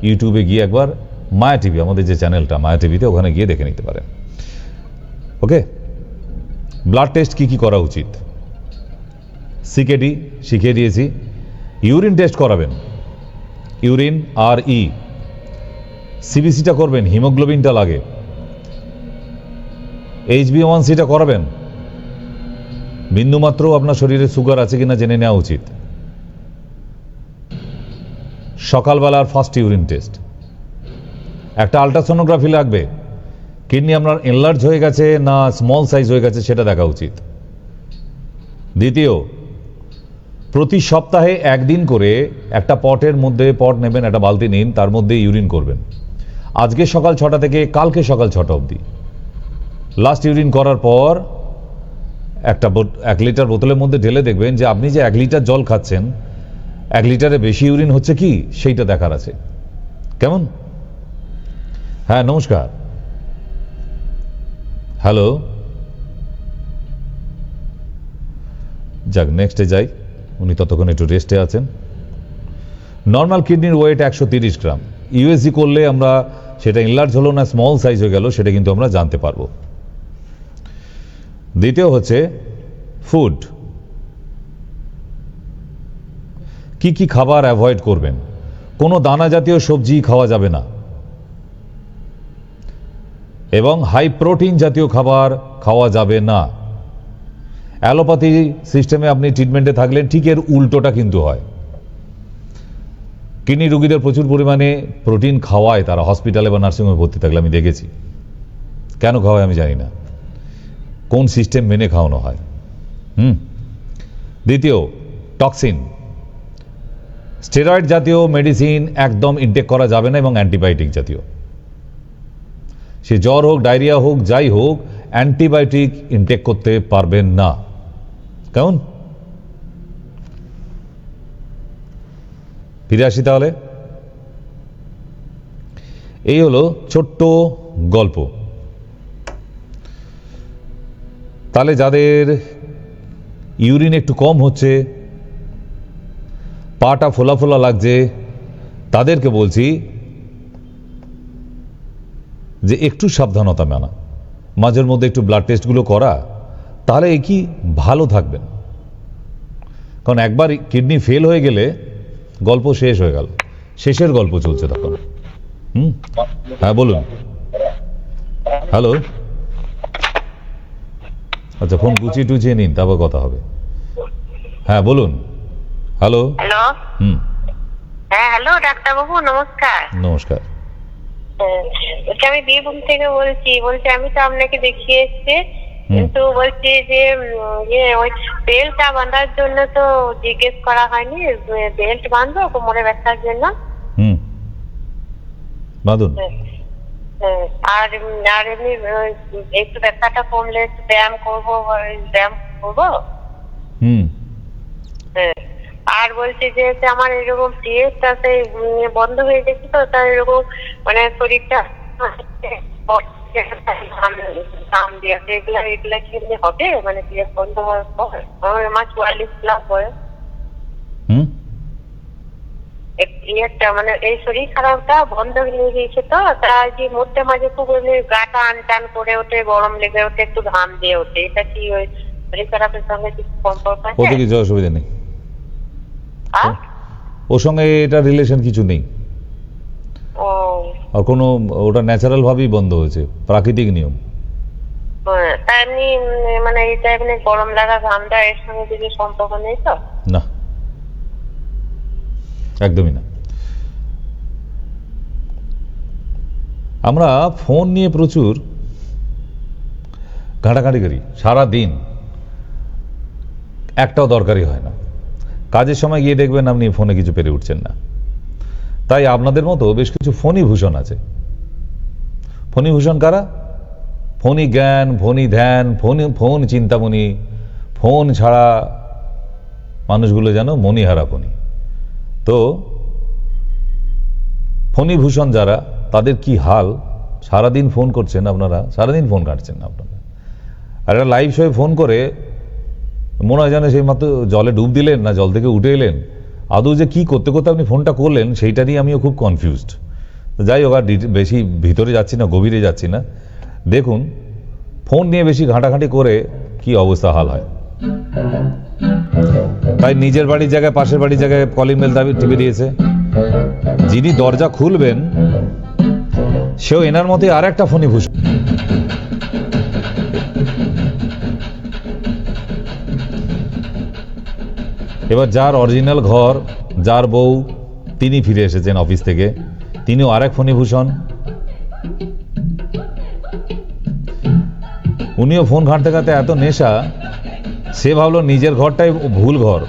ইউটিউবে গিয়ে একবার মায়া টিভি, আমাদের যে চ্যানেলটা মায়া টিভিতে, ওখানে গিয়ে দেখে নিতে পারেন। ওকে। ব্লাড টেস্ট কি কি করা উচিত, সিকেডি শিখিয়ে দিয়েছি। ইউরিন টেস্ট করাবেন, ইউরিন আর সিবিসিটা করবেন, হিমোগ্লোবিনটা লাগে। HbA1c-টা করাবেন, বিন্দুমাত্র আপনার শরীরে সুগার আছে কিনা জেনে নেওয়া উচিত। সকালবেলার ফার্স্ট ইউরিন টেস্ট। একটা আল্ট্রাসোনোগ্রাফি লাগবে, কিডনি আপনার এনলার্জ হয়ে গেছে না স্মল সাইজ হয়ে গেছে সেটা দেখা উচিত। দ্বিতীয়, প্রতি সপ্তাহে একদিন করে একটা পটের মধ্যে, পট নেবেন, একটা বালতি নিন, তার মধ্যে ইউরিন করবেন। আজকে সকাল 6টা থেকে কালকে সকাল 6টা অবধি। লাস্ট ইউরিন করার পর একটা 1 লিটার বোতলের মধ্যে ঢেলে দেখবেন যে আপনি যে 1 লিটার জল খাচ্ছেন, 1 লিটারে বেশি ইউরিন হচ্ছে কি সেইটা দেখার আছে। কেমন? হ্যাঁ, নমস্কার। হ্যালো, যাক, নেক্সটে যাই। উনি ততক্ষণ একটু রেস্টে আছেন। নর্মাল কিডনির ওয়েট 130 গ্রাম। ইউএসজি করলে আমরা সেটা ইনলার্জ হলো না স্মল সাইজ হয়ে গেল সেটা কিন্তু আমরা জানতে পারবো। দ্বিতীয় হচ্ছে ফুড। কি কি খাবার অ্যাভয়েড করবেন? কোনো দানা জাতীয় সবজি খাওয়া যাবে না, এবং হাই প্রোটিন জাতীয় খাবার খাওয়া যাবে না। অ্যালোপ্যাথি সিস্টেমে আপনি ট্রিটমেন্টে থাকলেন, ঠিক এর উল্টোটা কিন্তু হয়। কিডনি রোগীদের প্রচুর পরিমাণে প্রোটিন খাওয়ায় তারা হসপিটালে বা নার্সিংহোমে ভর্তি থাকলে, আমি দেখেছি। কেন খাওয়ায় আমি জানি না, কোন সিস্টেম মেনে খাওয়ানো হয়। দ্বিতীয়, টক্সিন, স্টেরয়েড জাতীয় মেডিসিন একদম ইনটেক করা যাবে না, এবং অ্যান্টিবায়োটিক জাতীয়। সে জ্বর হোক, ডায়রিয়া হোক, যাই হোক, অ্যান্টিবায়োটিক ইনটেক করতে পারবেন না। কেমন? ফিরে আসি তাহলে। এই হলো ছোট্ট গল্প। তাহলে যাদের ইউরিন একটু কম হচ্ছে, পাটা ফোলা ফোলা লাগছে, তাদেরকে বলছি যে একটু সাবধানতা মানা, মাঝের মধ্যে একটু ব্লাড টেস্টগুলো করা, তাহলে কি ভালো থাকবেন। কারণ একবার কিডনি ফেল হয়ে গেলে গল্প শেষ হয়ে গেল, শেষের গল্প চলছে তখন। হ্যাঁ বলুন। হ্যালো, আচ্ছা ফোন গুছিয়ে টুচিয়ে নিন, তারপর কথা হবে। হ্যাঁ বলুন। হ্যালো। হ্যালো। হ্যাঁ হ্যালো ডাক্তারবাবু, নমস্কার। নমস্কার। বলছি আমি বীরভূম থেকে বলছি আমি তো আপনাকে দেখিয়ে এসছি, কিন্তু বলছি যে ওই বেল্টটা বাঁধার জন্য তো জিজ্ঞেস করা হয়নি, বেল্ট বাঁধবো কোমরে ব্যথার জন্য? বাঁধুন। আর এমনি একটু ব্যথাটা কমলে একটু ব্যায়াম করবো। আর বলছি যে আমার এরকম পিরিয়ডটা বন্ধ হয়ে গেছে, তো তার এরকম মানে শরীরটা এগুলা কি হবে? মানে পিরিয়ড বন্ধ হওয়ার পর আমার 44+ বয়স, পিরিয়ডটা মানে এই শরীর খারাপটা বন্ধ হয়ে গিয়েছে, তো তাই যে মধ্যে মাঝে খুব গাটা আনটান করে ওঠে, গরম লেগে ওঠে, একটু ঘাম দিয়ে ওঠে। এটা কি ওই শরীর খারাপের সঙ্গে কিছু সম্পর্ক আছে? ওতে কিছু অসুবিধা নেই, ওর সঙ্গে এটা রিলেশন কিছু নেই। আর কোনো, ওটা ন্যাচারাল ভাবেই বন্ধ হয়েছে, প্রাকৃতিক নিয়ম। তা এমনি মানে এটা এমনি গরম লাগা, ঘাম দেওয়া, এর সঙ্গে কিছু সম্পর্ক নেই তো? না, একদমই না। আমরা ফোন নিয়ে প্রচুর ঘাঁটাঘাঁটি করি সারা দিন, একটাও দরকারি হয় না। কাজের সময় গিয়ে দেখবেন আপনি ফোনে কিছু পেরে উঠছেন না। তাই আপনাদের মতো বেশ কিছু ফোনই ভূষণ আছে। ফোনই ভূষণ কারা? ফোনই জ্ঞান, ফোনই ধ্যান, ফোন চিন্তামণি, ফোন ছাড়া মানুষগুলো যেন মণিহারা ফোনই। তো ফণীভূষণ যারা, তাদের কি হাল, সারাদিন ফোন করছেন আপনারা, সারাদিন ফোন কাটছেন আপনারা। আর একটা লাইভ শোয়ে ফোন করে মনে হয় যেন সেই মাত্র জলে ডুব দিলেন না জল থেকে উঠে এলেন। আদৌ যে কি করতে করতে আপনি ফোনটা করলেন সেইটা নিয়ে আমিও খুব কনফিউজড। যাই হোক, আর বেশি ভিতরে যাচ্ছি না, গভীরে যাচ্ছি না। দেখুন ফোন নিয়ে বেশি ঘাঁটাঘাঁটি করে কি অবস্থা হাল হয়। তাই নিজের বাড়ির জায়গায় পাশের বাড়ির জায়গায় কলিং বেল টিপে দিয়েছে। যিনি দরজা খুলবেন সেও এনার মতে আর একটা ফণীভূষণ। এবার যার অরিজিনাল ঘর, যার বউ, তিনি ফিরে এসেছেন অফিস থেকে, তিনিও আর এক ফণীভূষণ। উনিও ফোন ঘাঁটতে ঘাঁটতে এত নেশা, সে ভাবলো নিজের ঘরটাই ভুল ঘর।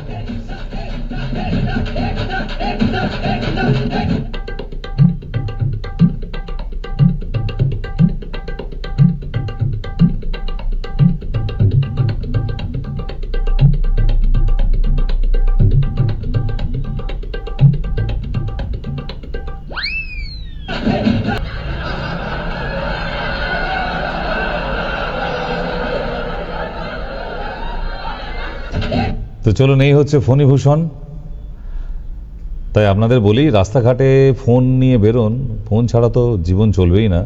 তো চলুন, এই হচ্ছে ফণীভূষণ। তাই আপনাদের বলি, রাস্তাঘাটে ফোন নিয়ে বেরোন, ফোন ছাড়া তো জীবন চলবেই না।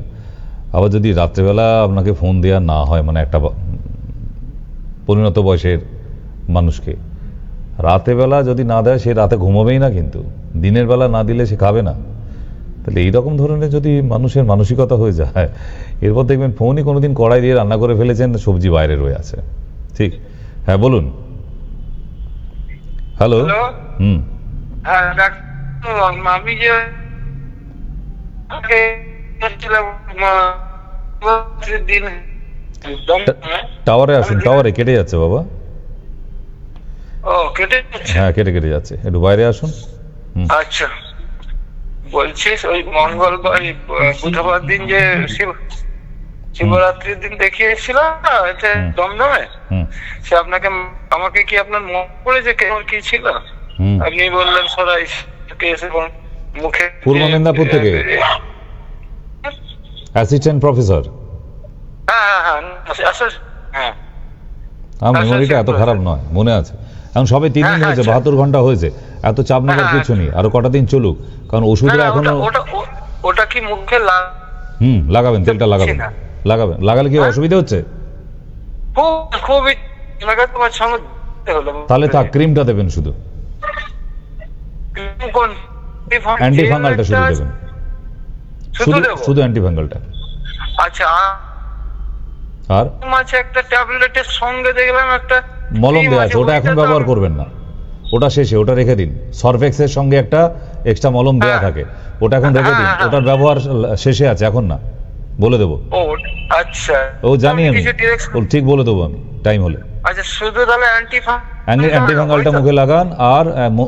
আবার যদি রাত্রেবেলা আপনাকে ফোন দেওয়া না হয়, মানে একটা পরিণত বয়সের মানুষকে রাতেবেলা যদি না দেয়, সে রাতে ঘুমাবেই না, কিন্তু দিনের বেলা না দিলে সে খাবে না। তাহলে এইরকম ধরনের যদি মানুষের মানসিকতা হয়ে যায়, এরপর দেখবেন ফোনই কোনোদিন কড়াই দিয়ে রান্না করে ফেলেছেন, সবজি বাইরে রয়ে আছে। ঠিক। হ্যাঁ বলুন। হ্যালো। হ্যাঁ আমি যে টাওয়ারে আসুন, টাওয়ারে কেটে যাচ্ছে বাবা। ও কেটে যাচ্ছে? হ্যাঁ কেটে কেটে যাচ্ছে, একটু বাইরে আসুন। আচ্ছা, বলছি ওই মঙ্গলবার বুধবার দিন যে শিবরাত্রির দিন দেখিয়ে এসেছিলাম না এতে দমদমে, হুম সে আপনাকে আমাকে কি আপনার মনে পড়েছে কেমন কি ছিল? হুম আপনি বললেন সরাই এসে মুখে পূর্ব মেদিনীপুর থেকে অ্যাসিস্ট্যান্ট প্রফেসর। হ্যাঁ হ্যাঁ হ্যাঁ হ্যাঁ আমার মেমোরিটা এত খারাপ নয়, মনে আছে। এখন সবে 3 দিন হয়েছে, 72 ঘন্টা হয়েছে, এত চাপ নেওয়ার কিছু নেই, আরো কটা দিন চলুক, কারণ ওষুধটা এখনো। ওটা কি মুখে লাগাবেন, তেলটা লাগাবেন, লাগাবেন, লাগালে কি অসুবিধা হচ্ছে? খুবই লাগাতে পারছি না। তাহলে থাক, ক্রিমটা দেবেন শুধু, অ্যান্টিফাঙ্গালটা শুধু দেবেন, শুধু অ্যান্টিফাঙ্গালটা। আচ্ছা, আর মাঝে একটা ট্যাবলেটের সঙ্গে দেখলাম একটা মলম দেওয়া আছে, ওটা এখন ব্যবহার করবেন না, ওটা শেষে, ওটা রেখে দিন। সরফেক্সের সঙ্গে একটা এক্সট্রা মলম দেওয়া থাকে, ওটা এখন রেখে দিন, ওটার ব্যবহার শেষে আছে, এখন না, বলে দেবো। ও আচ্ছা, ও জানি আমি, ঠিক বলে দেবো আমি টাইম হলে। আচ্ছা, শুধু তাহলে অ্যান্টিফাঙ্গালটা মুখে লাগান, আর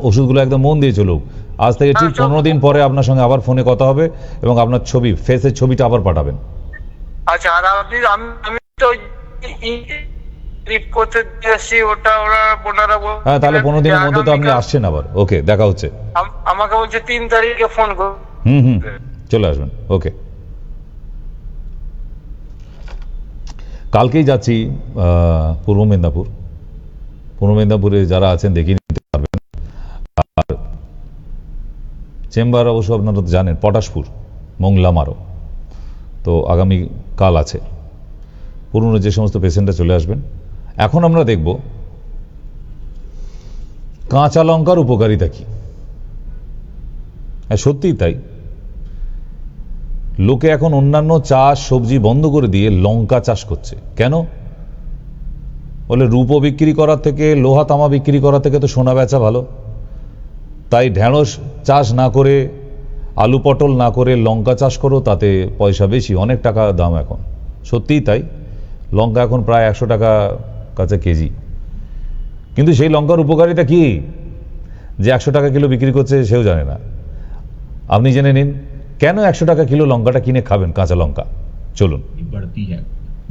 ওষুধগুলো একদম মন দিয়ে চলুক। আজ থেকে ঠিক 15 দিন পরে আপনার সঙ্গে আবার ফোনে কথা হবে, এবং আপনার ছবি, ফেসের ছবিটা আবার পাঠাবেন। আচ্ছা, আর আপনি আমি তো ট্রিপ করতে দিয়েছি, ওটা ওনারা হ্যাঁ, তাহলে 15 দিনের মধ্যে তো আপনি আসছেন আবার। ওকে, দেখা হচ্ছে। আমাকে বলছে 3 তারিখে ফোন করুন। হুম চলে আসবেন। ওকে, কালকেই যাচ্ছি পূর্ব মেদিনীপুরে যারা আছেন দেখিয়ে নিতে পারবেন। আর চেম্বার অবশ্য আপনারা জানেন পটাশপুর, মোংলামারও, তো আগামী কাল আছে। পুরনো যে সমস্ত পেশেন্টরা চলে আসবেন। এখন আমরা দেখব কাঁচা লঙ্কার উপকারিতা কি। সত্যিই তাই, লোকে এখন অন্যান্য চাষ সবজি বন্ধ করে দিয়ে লঙ্কা চাষ করছে। কেন? বলে রূপো বিক্রি করার থেকে, লোহা তামা বিক্রি করার থেকে তো সোনা বেচা ভালো। তাই ঢেঁড়স চাষ না করে, আলু পটল না করে লঙ্কা চাষ করো, তাতে পয়সা বেশি, অনেক টাকা দাম এখন। সত্যিই তাই, লঙ্কা এখন প্রায় 100 টাকা কাছে কেজি। কিন্তু সেই লঙ্কার উপকারিতা কি যে 100 টাকা কিলো বিক্রি করছে সেও জানে না। আপনি জেনে নিন কেন 100 টাকা কিলো লঙ্কাটা কিনে খাবেন, কাঁচা লঙ্কা। চলুন। बढ़ती है,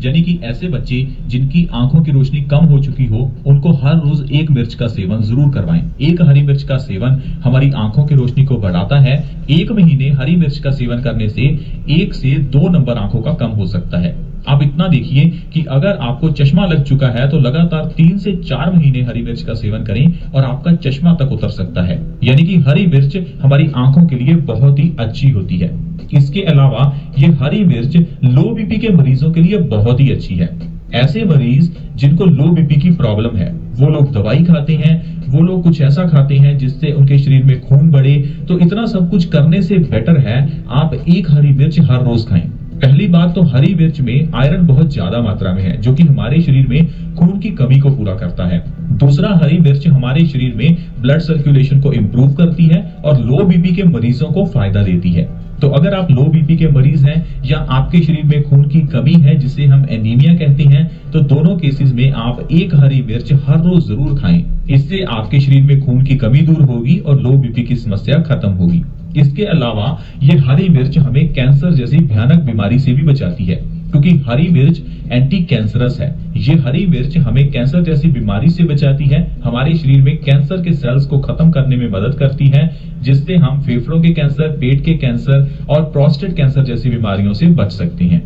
यानी कि ऐसे बच्चे जिनकी आंखों की रोशनी कम हो चुकी हो, उनको हर रोज 1 मिर्च का सेवन जरूर करवाएं। 1 हरी मिर्च का सेवन हमारी आंखों की रोशनी को बढ़ाता है। 1 महीने हरी मिर्च का सेवन करने से 1 से 2 नंबर आंखों का कम हो सकता है। आप इतना देखिए कि अगर आपको चश्मा लग चुका है तो लगातार 3 से 4 महीने हरी मिर्च का सेवन करें और आपका चश्मा तक उतर सकता है। यानी कि हरी मिर्च हमारी आंखों के लिए बहुत ही अच्छी होती है। इसके अलावा ये हरी मिर्च लो बीपी के मरीजों के लिए बहुत ही अच्छी है। ऐसे मरीज जिनको लो बीपी की प्रॉब्लम है, वो लोग दवाई खाते हैं, वो लोग कुछ ऐसा खाते हैं जिससे उनके शरीर में खून बढ़े, तो इतना सब कुछ करने से बेटर है आप 1 हरी मिर्च हर रोज खाएं। पहली बात तो हरी मिर्च में आयरन बहुत ज्यादा मात्रा में है, जो कि हमारे शरीर में खून की कमी को पूरा करता है। दूसरा, हरी मिर्च हमारे शरीर में ब्लड सर्कुलेशन को इम्प्रूव करती है और लो बीपी के मरीजों को फायदा देती है। तो अगर आप लो बीपी के मरीज हैं या आपके शरीर में खून की कमी है, जिसे हम एनीमिया कहते हैं, तो दोनों केसेस में आप 1 हरी मिर्च हर रोज जरूर खाएं। इससे आपके शरीर में खून की कमी दूर होगी और लो बीपी की समस्या खत्म होगी। इसके अलावा ये हरी मिर्च हमें कैंसर जैसी भयानक बीमारी से भी बचाती है, क्योंकि हरी मिर्च एंटी कैंसरस है। ये हरी मिर्च हमें कैंसर जैसी बीमारी से बचाती है, हमारे शरीर में कैंसर के सेल्स को खत्म करने में मदद करती है, जिससे हम फेफड़ों के कैंसर, पेट के कैंसर और प्रोस्टेट कैंसर जैसी बीमारियों से बच सकते हैं।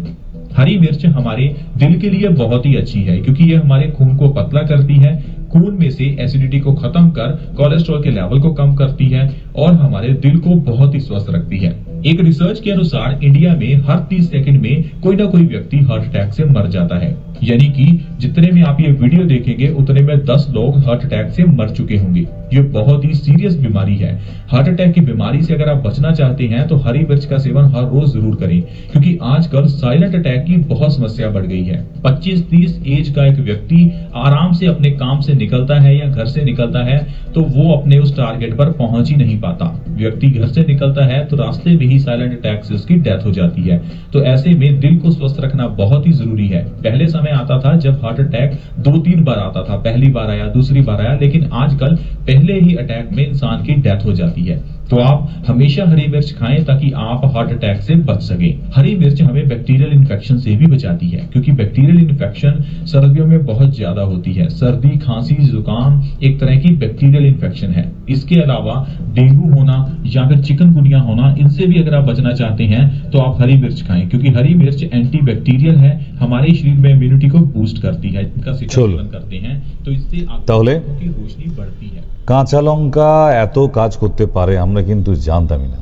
हरी मिर्च हमारे दिल के लिए बहुत ही अच्छी है, क्योंकि ये हमारे खून को पतला करती है, खून में से एसिडिटी को खत्म कर कोलेस्ट्रॉल के लेवल को कम करती है और हमारे दिल को बहुत ही स्वस्थ रखती है। एक रिसर्च के अनुसार इंडिया में हर 30 सेकंड में कोई ना कोई व्यक्ति हार्ट अटैक से मर जाता है। यानी कि जितने में आप ये वीडियो देखेंगे उतने में 10 लोग हार्ट अटैक से मर चुके होंगे। ये बहुत ही सीरियस बीमारी है। हार्ट अटैक की बीमारी से अगर आप बचना चाहते हैं तो हरी मिर्च का सेवन हर रोज जरूर करें, क्योंकि आजकल साइलेंट अटैक की बहुत समस्या बढ़ गई है। 25-30 एज का एक व्यक्ति आराम से अपने काम से निकलता है या घर से निकलता है तो वो अपने उस टारगेट पर पहुंच ही नहीं पाता। व्यक्ति घर से निकलता है तो रास्ते में ही साइलेंट अटैक से उसकी डेथ हो जाती है। तो ऐसे में दिल को स्वस्थ रखना बहुत ही जरूरी है। पहले समय आता था जब हार्ट अटैक 2-3 बार आता था, पहली बार आया, दूसरी बार आया, लेकिन आजकल पहले ही अटैक में इंसान की डेथ हो जाती है। तो आप हमेशा हरी मिर्च खाएं ताकि आप हार्ट अटैक से बच सकें। हरी मिर्च हमें बैक्टीरियल इन्फेक्शन से भी बचाती है, क्योंकि बैक्टीरियल इन्फेक्शन सर्दियों में बहुत ज्यादा होती है। सर्दी, खांसी, जुकाम एक तरह की बैक्टीरियल इन्फेक्शन है। इसके अलावा डेंगू होना या फिर चिकनगुनिया होना, इनसे भी अगर आप बचना चाहते हैं तो आप हरी मिर्च खाएं, क्योंकि हरी मिर्च एंटी बैक्टीरियल है, हमारे शरीर में इम्यूनिटी को बूस्ट करती है। इनका सेवन करते हैं तो इससे आंखों की रोशनी बढ़ती है। কাঁচা লঙ্কা এত কাজ করতে পারে আমরা কিন্তু জানতামই না,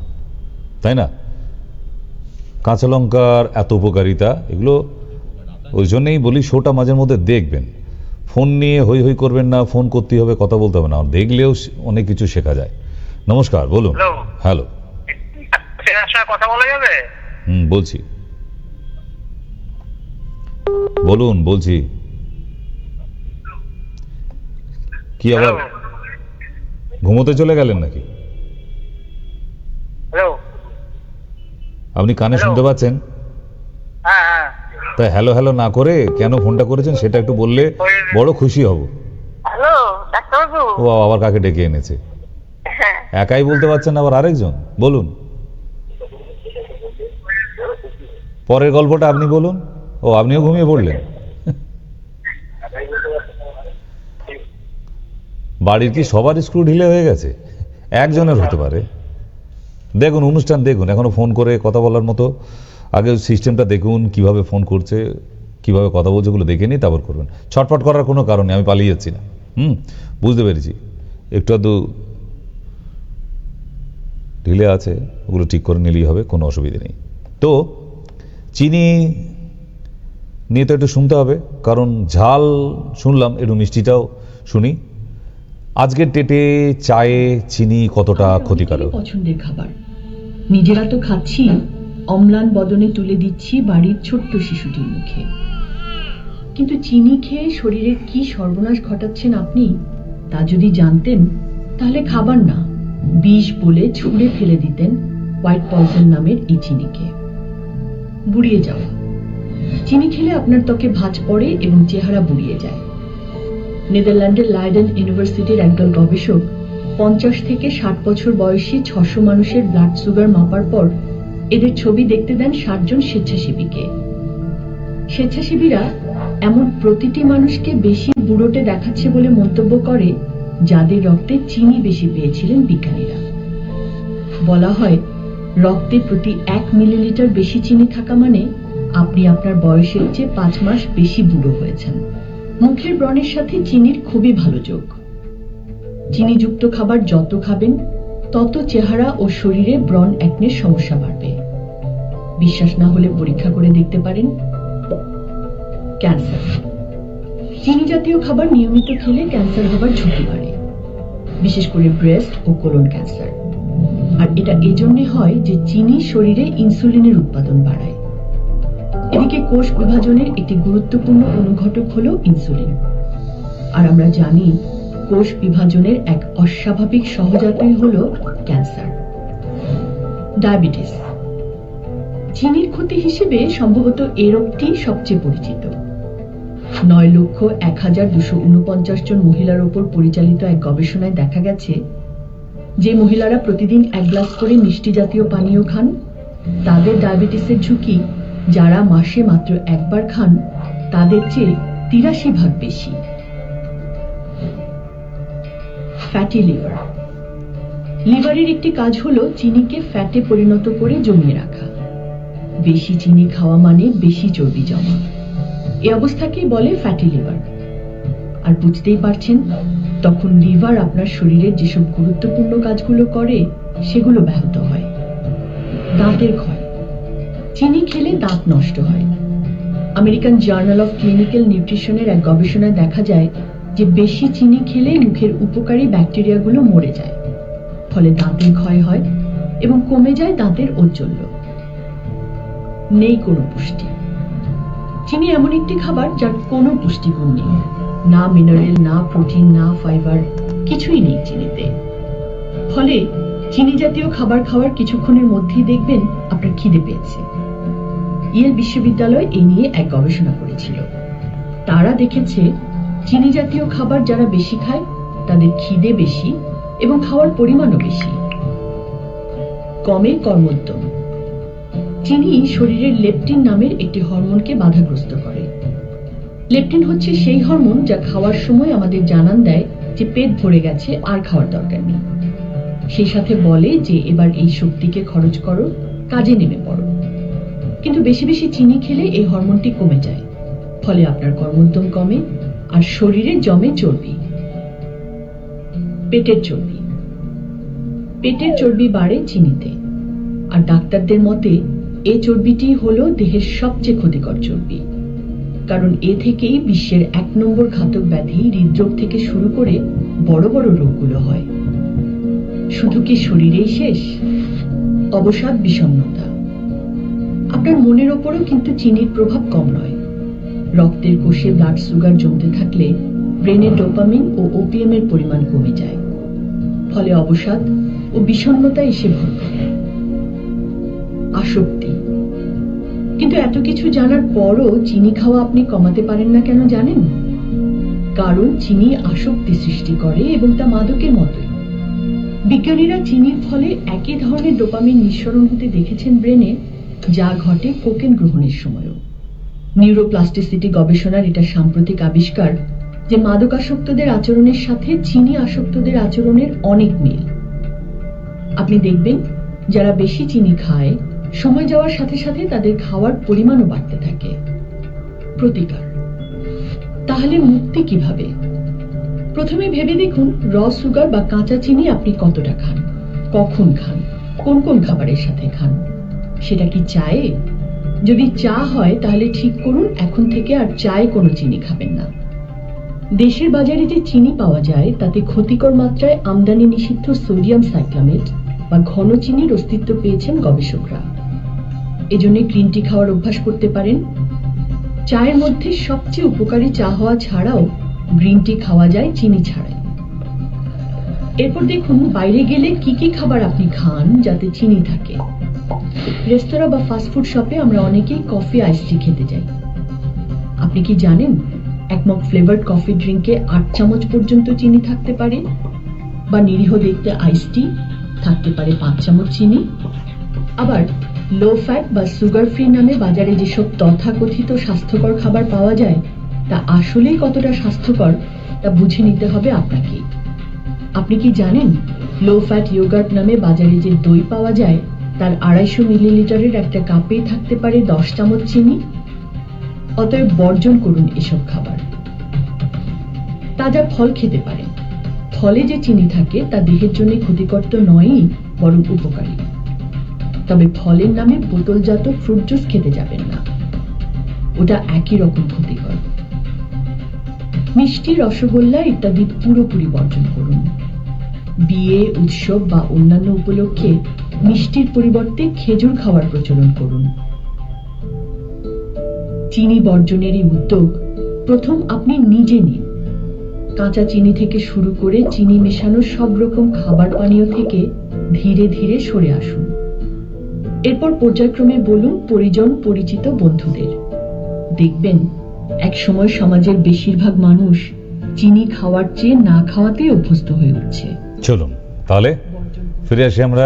তাই না? কাঁচা লঙ্কার এত উপকারিতা, এগুলো ওই জন্যই বলি শোটা মাঝে মধ্যে দেখবেন। ফোন নিয়ে হই হই করবেন না, ফোন করতে হবে, কথা বলতে হবে না, দেখলেও অনেক কিছু শেখা যায়। নমস্কার, বলুন। হ্যালো, কথা বলা যাবে? বলছি, বলুন, বলছি। কি আবার ঘুমোতে চলে গেলেন নাকি? আপনি কানে শুনতে পাচ্ছেন? তাই হ্যালো হ্যালো না করে কেন ফোনটা করেছেন সেটা একটু বললে বড় খুশি হব। হ্যালো ডাক্তারবাবু। ও আবার কাকে ডেকে এনেছে? একাই বলতে পারছেন আবার আরেকজন? বলুন, পরের গল্পটা আপনি বলুন। ও আপনিও ঘুমিয়ে পড়লেন? বাড়ির কি সবার স্ক্রু ঢিলে হয়ে গেছে? একজনের হতে পারে। দেখুন, অনুষ্ঠান দেখুন, এখনো ফোন করে কথা বলার মতো আগে সিস্টেমটা দেখুন, কিভাবে ফোন করছে, কিভাবে কথা বলছে, ওগুলো দেখে নিই, তারপর করবেন। ছটফট করার কোনো কারণে আমি পালিয়ে যাচ্ছি না। বুঝতে পেরেছি একটু আধটু ঢিলে আছে, ওগুলো ঠিক করে নিলেই হবে, কোনো অসুবিধা নেই। তো চিনি নিয়ে তো একটু শুনতে হবে, কারণ ঝাল শুনলাম, একটু মিষ্টিটাও শুনি। আজকের ডেটে চায়ে চিনি কতটা ক্ষতিকারক? পছন্দের খাবার, নিজেরা তো খাচ্ছি, অম্লান বদনে তুলে দিচ্ছি বাড়ির ছোট্ট শিশুটির মুখে। কিন্তু চিনি খেয়ে শরীরের কি সর্বনাশ ঘটাচ্ছেন আপনি, তা যদি জানতেন তাহলে খাবার না, বিষ বলে ছুঁড়ে ফেলে দিতেন হোয়াইট পয়জন নামের এই চিনিকে। বুড়িয়ে যাওয়া চিনি খেলে আপনার ত্বকে ভাঁজ পড়ে এবং চেহারা বুড়িয়ে যায়। নেদারল্যান্ডের লাইডেন ইউনিভার্সিটির একদল গবেষক 50 থেকে 60 বছর বয়সী 600 মানুষের ব্লাড সুগার মাপার পর এদের ছবি দেখতে দেন 60 জন স্বেচ্ছাসেবীকে। স্বেচ্ছাসেবীরা এমন প্রতিটি মানুষকে বেশি বুড়োটে দেখাচ্ছে বলে মন্তব্য করে যাদের রক্তে চিনি বেশি পেয়েছিলেন বিজ্ঞানীরা। বলা হয়, রক্তে প্রতি 1 মিলিলিটার বেশি চিনি থাকা মানে আপনি আপনার বয়সের চেয়ে 5 মাস বেশি বুড়ো হয়েছেন। মুখের ব্রণের সাথে চিনির খুবই ভালো যোগ। চিনিযুক্ত খাবার যত খাবেন তত চেহারা ও শরীরে ব্রণ একনের সমস্যা বাড়বে। বিশ্বাস না হলে পরীক্ষা করে দেখতে পারেন। ক্যান্সার, চিনি জাতীয় খাবার নিয়মিত খেলে ক্যান্সার হবার ঝুঁকি বাড়ে, বিশেষ করে ব্রেস্ট ও কোলন ক্যান্সার। আর এটা এজন্য হয় যে চিনি শরীরে ইনসুলিনের উৎপাদন বাড়ায়। এদিকে কোষ বিভাজনের একটি গুরুত্বপূর্ণ অনুঘটক হলো ইনসুলিন। আর আমরা জানি কোষ বিভাজনের এক অস্বাভাবিক সহজাতই হলো ক্যান্সার। ডায়াবেটিস চিনির ক্ষতি হিসেবে সম্ভবত এই রোগটি সবচেয়ে পরিচিত। 9,01,249 জন মহিলার উপর পরিচালিত এক গবেষণায় দেখা গেছে যে মহিলারা প্রতিদিন 1 গ্লাস করে মিষ্টি জাতীয় পানীয় খান তাদের ডায়াবেটিসের ঝুঁকি যারা মাসে মাত্র একবার খান তাদের চেয়ে 83 ভাগ বেশি। ফ্যাটি লিভার, লিভারের একটি কাজ হলো চিনিকে ফ্যাটে পরিণত করে জমিয়ে রাখা। বেশি চিনি খাওয়া মানে বেশি চর্বি জমা, এই অবস্থাকেই বলে ফ্যাটি লিভার। আর বুঝতেই পারছেন, তখন লিভার আপনার শরীরের যেসব গুরুত্বপূর্ণ কাজগুলো করে সেগুলো ব্যাহত হয়। দাঁতের ক্ষয়, চিনি খেলে দাঁত নষ্ট হয়। আমেরিকান জার্নাল অফ ক্লিনিক্যাল নিউট্রিশনের এক গবেষণায় দেখা যায় যে বেশি চিনি খেলে মুখের উপকারী ব্যাকটেরিয়াগুলো মরে যায়, ফলে দাঁতের ক্ষয় হয় এবং কমে যায় দাঁতের ঔজ্জ্বল্য। নেই কোনো পুষ্টি, চিনি এমন একটি খাবার যার কোনো পুষ্টিগুণ নেই, না মিনারেল, না প্রোটিন, না ফাইবার, কিছুই নেই চিনিতে। ফলে চিনি জাতীয় খাবার খাওয়ার কিছুক্ষণের মধ্যেই দেখবেন আপনার খিদে পেয়েছে। ইয়েল বিশ্ববিদ্যালয় এই নিয়ে এক গবেষণা করেছিল। তারা দেখেছে চিনি জাতীয় খাবার যারা বেশি খায় তাদের খিদে বেশি এবং খাওয়ার পরিমাণও বেশি। কমে কর্মোদ্যম। চিনি শরীরের লেপটিন নামের একটি হরমোনকে বাধাগ্রস্ত করে। লেপটিন হচ্ছে সেই হরমোন যা খাওয়ার সময় আমাদের জানান দেয় যে পেট ভরে গেছে, আর খাওয়ার দরকার নেই। সেই সাথে বলে যে এবার এই শক্তিকে খরচ করো, কাজে নেমে পড়ো। কিন্তু বেশি বেশি চিনি খেলে এই হরমোনটি কমে যায়, ফলে আপনার কর্মোদ্যম কমে আর শরীরে জমে চর্বি। পেটের চর্বি। পেটের চর্বি বাড়ে চিনিতে, আর ডাক্তারদের মতে এই চর্বিটি হলো দেহের সবচেয়ে ক্ষতিকর চর্বি, কারণ এ থেকেই বিশ্বের 1 নম্বর ঘাতক ব্যাধি হৃদরোগ থেকে শুরু করে বড় বড় রোগগুলো হয়। শুধু কি শরীরেই শেষ? অবসাদ, বিষণ্ণতা। আপনার মনের ওপরও কিন্তু চিনির প্রভাব কম নয়। রক্তের কোষে ব্লাড সুগার জমতে থাকলে ব্রেনে ডোপামিন ও ওপিএম এর পরিমাণ কমে যায়, ফলে অবসাদ ও বিষণ্ণতা এসে ভর করে। আসক্তি। কিন্তু এত কিছু জানার পরও চিনি খাওয়া আপনি কমাতে পারেন না কেন জানেন? কারণ চিনি আসক্তি সৃষ্টি করে এবং তা মাদকের মতোই। বিজ্ঞানীরা চিনির ফলে একই ধরনের ডোপামিন নিঃসরণ হতে দেখেছেন ব্রেনে, যা ঘটে কোকেন গ্রহণের সময়ও। নিউরোপ্লাস্টিসিটি গবেষণার এটা সাম্প্রতিক আবিষ্কার যে মাদকাসক্তদের আচরণের সাথে চিনি আসক্তদের আচরণের অনেক মিল। আপনি দেখবেন যারা বেশি চিনি খায়, সময় যাওয়ার সাথে সাথে তাদের খাওয়ার পরিমাণও বাড়তে থাকে। প্রতিকার। তাহলে মুক্তি কিভাবে? প্রথমে ভেবে দেখুন র সুগার বা কাঁচা চিনি আপনি কতটা খান, কখন খান, কোন কোন খাবারের সাথে খান। সেটা কি চায়ে? যদি চা হয় তাহলে ঠিক করুন এখন থেকে আর চায়ে কোনো চিনি খাবেন না। দেশের বাজারে যে চিনি পাওয়া যায় তাতে ক্ষতিকর মাত্রায় আমদানি নিষিদ্ধ সোডিয়াম সাইক্লামেট বা ঘন চিনির অস্তিত্ব পেয়েছেন গবেষকরা। এজন্য গ্রিন টি খাওয়ার অভ্যাস করতে পারেন। চায়ের মধ্যে সবচেয়ে উপকারী চা হওয়া ছাড়াও গ্রিন টি খাওয়া যায় চিনি ছাড়াই। এরপর দেখুন বাইরে গেলে কি কি খাবার আপনি খান যাতে চিনি থাকে। রেস্তোরাঁ বা ফাস্টফুড শপে আমরা অনেকেই কফি, আইস টি খেতে যাই। আপনি কি জানেন এক মগ ফ্লেভারড কফি ড্রিঙ্কে 8 চামচ পর্যন্ত চিনি থাকতে পারে, বা নিরীহ দেখতে আইস টি থাকতে পারে 5 চামচ চিনি। আবার লো ফ্যাট বা সুগার ফ্রি নামে বাজারে যেসব তথাকথিত স্বাস্থ্যকর খাবার পাওয়া যায় তা আসলেই কতটা স্বাস্থ্যকর তা বুঝে নিতে হবে আপনাকে। আপনি কি জানেন লো ফ্যাট ইয়োগার্ট নামে বাজারে যে দই পাওয়া যায় তার 250 মিলিলিটারের একটা কাপেই থাকতে পারে 10 চামচ চিনি। অতএব বর্জন করুন এসব খাবার। তাজা ফল খেতে পারেন। ফলে যে চিনি থাকে তা দেহের জন্য ক্ষতিকর তো নয়ই, বরং উপকারী। তবে ফলের নামে বোতলজাত ফ্রুট জুস খেতে যাবেন না, ওটা একই রকম ক্ষতিকর। মিষ্টি, রসগোল্লা ইত্যাদি পুরোপুরি বর্জন করুন। বিয়ে, উৎসব বা অন্যান্য উপলক্ষে মিষ্টির পরিবর্তে খেজুর খাওয়ার প্রচলন করুন। চিনি বর্জনের এই উদ্যোগ প্রথম আপনি নিজে নিন। কাঁচা চিনি থেকে শুরু করে চিনি মেশানো সব রকম খাবার পানীয় থেকে ধীরে ধীরে সরে আসুন। এরপর পর্যায়ক্রমে বলুন পরিজন, পরিচিত বন্ধুদের। দেখবেন এক সময় সমাজের বেশিরভাগ মানুষ চিনি খাওয়ার চেয়ে না খাওয়াতেই অভ্যস্ত হয়ে উঠছে। চলুন তাহলে ফিরে আসি আমরা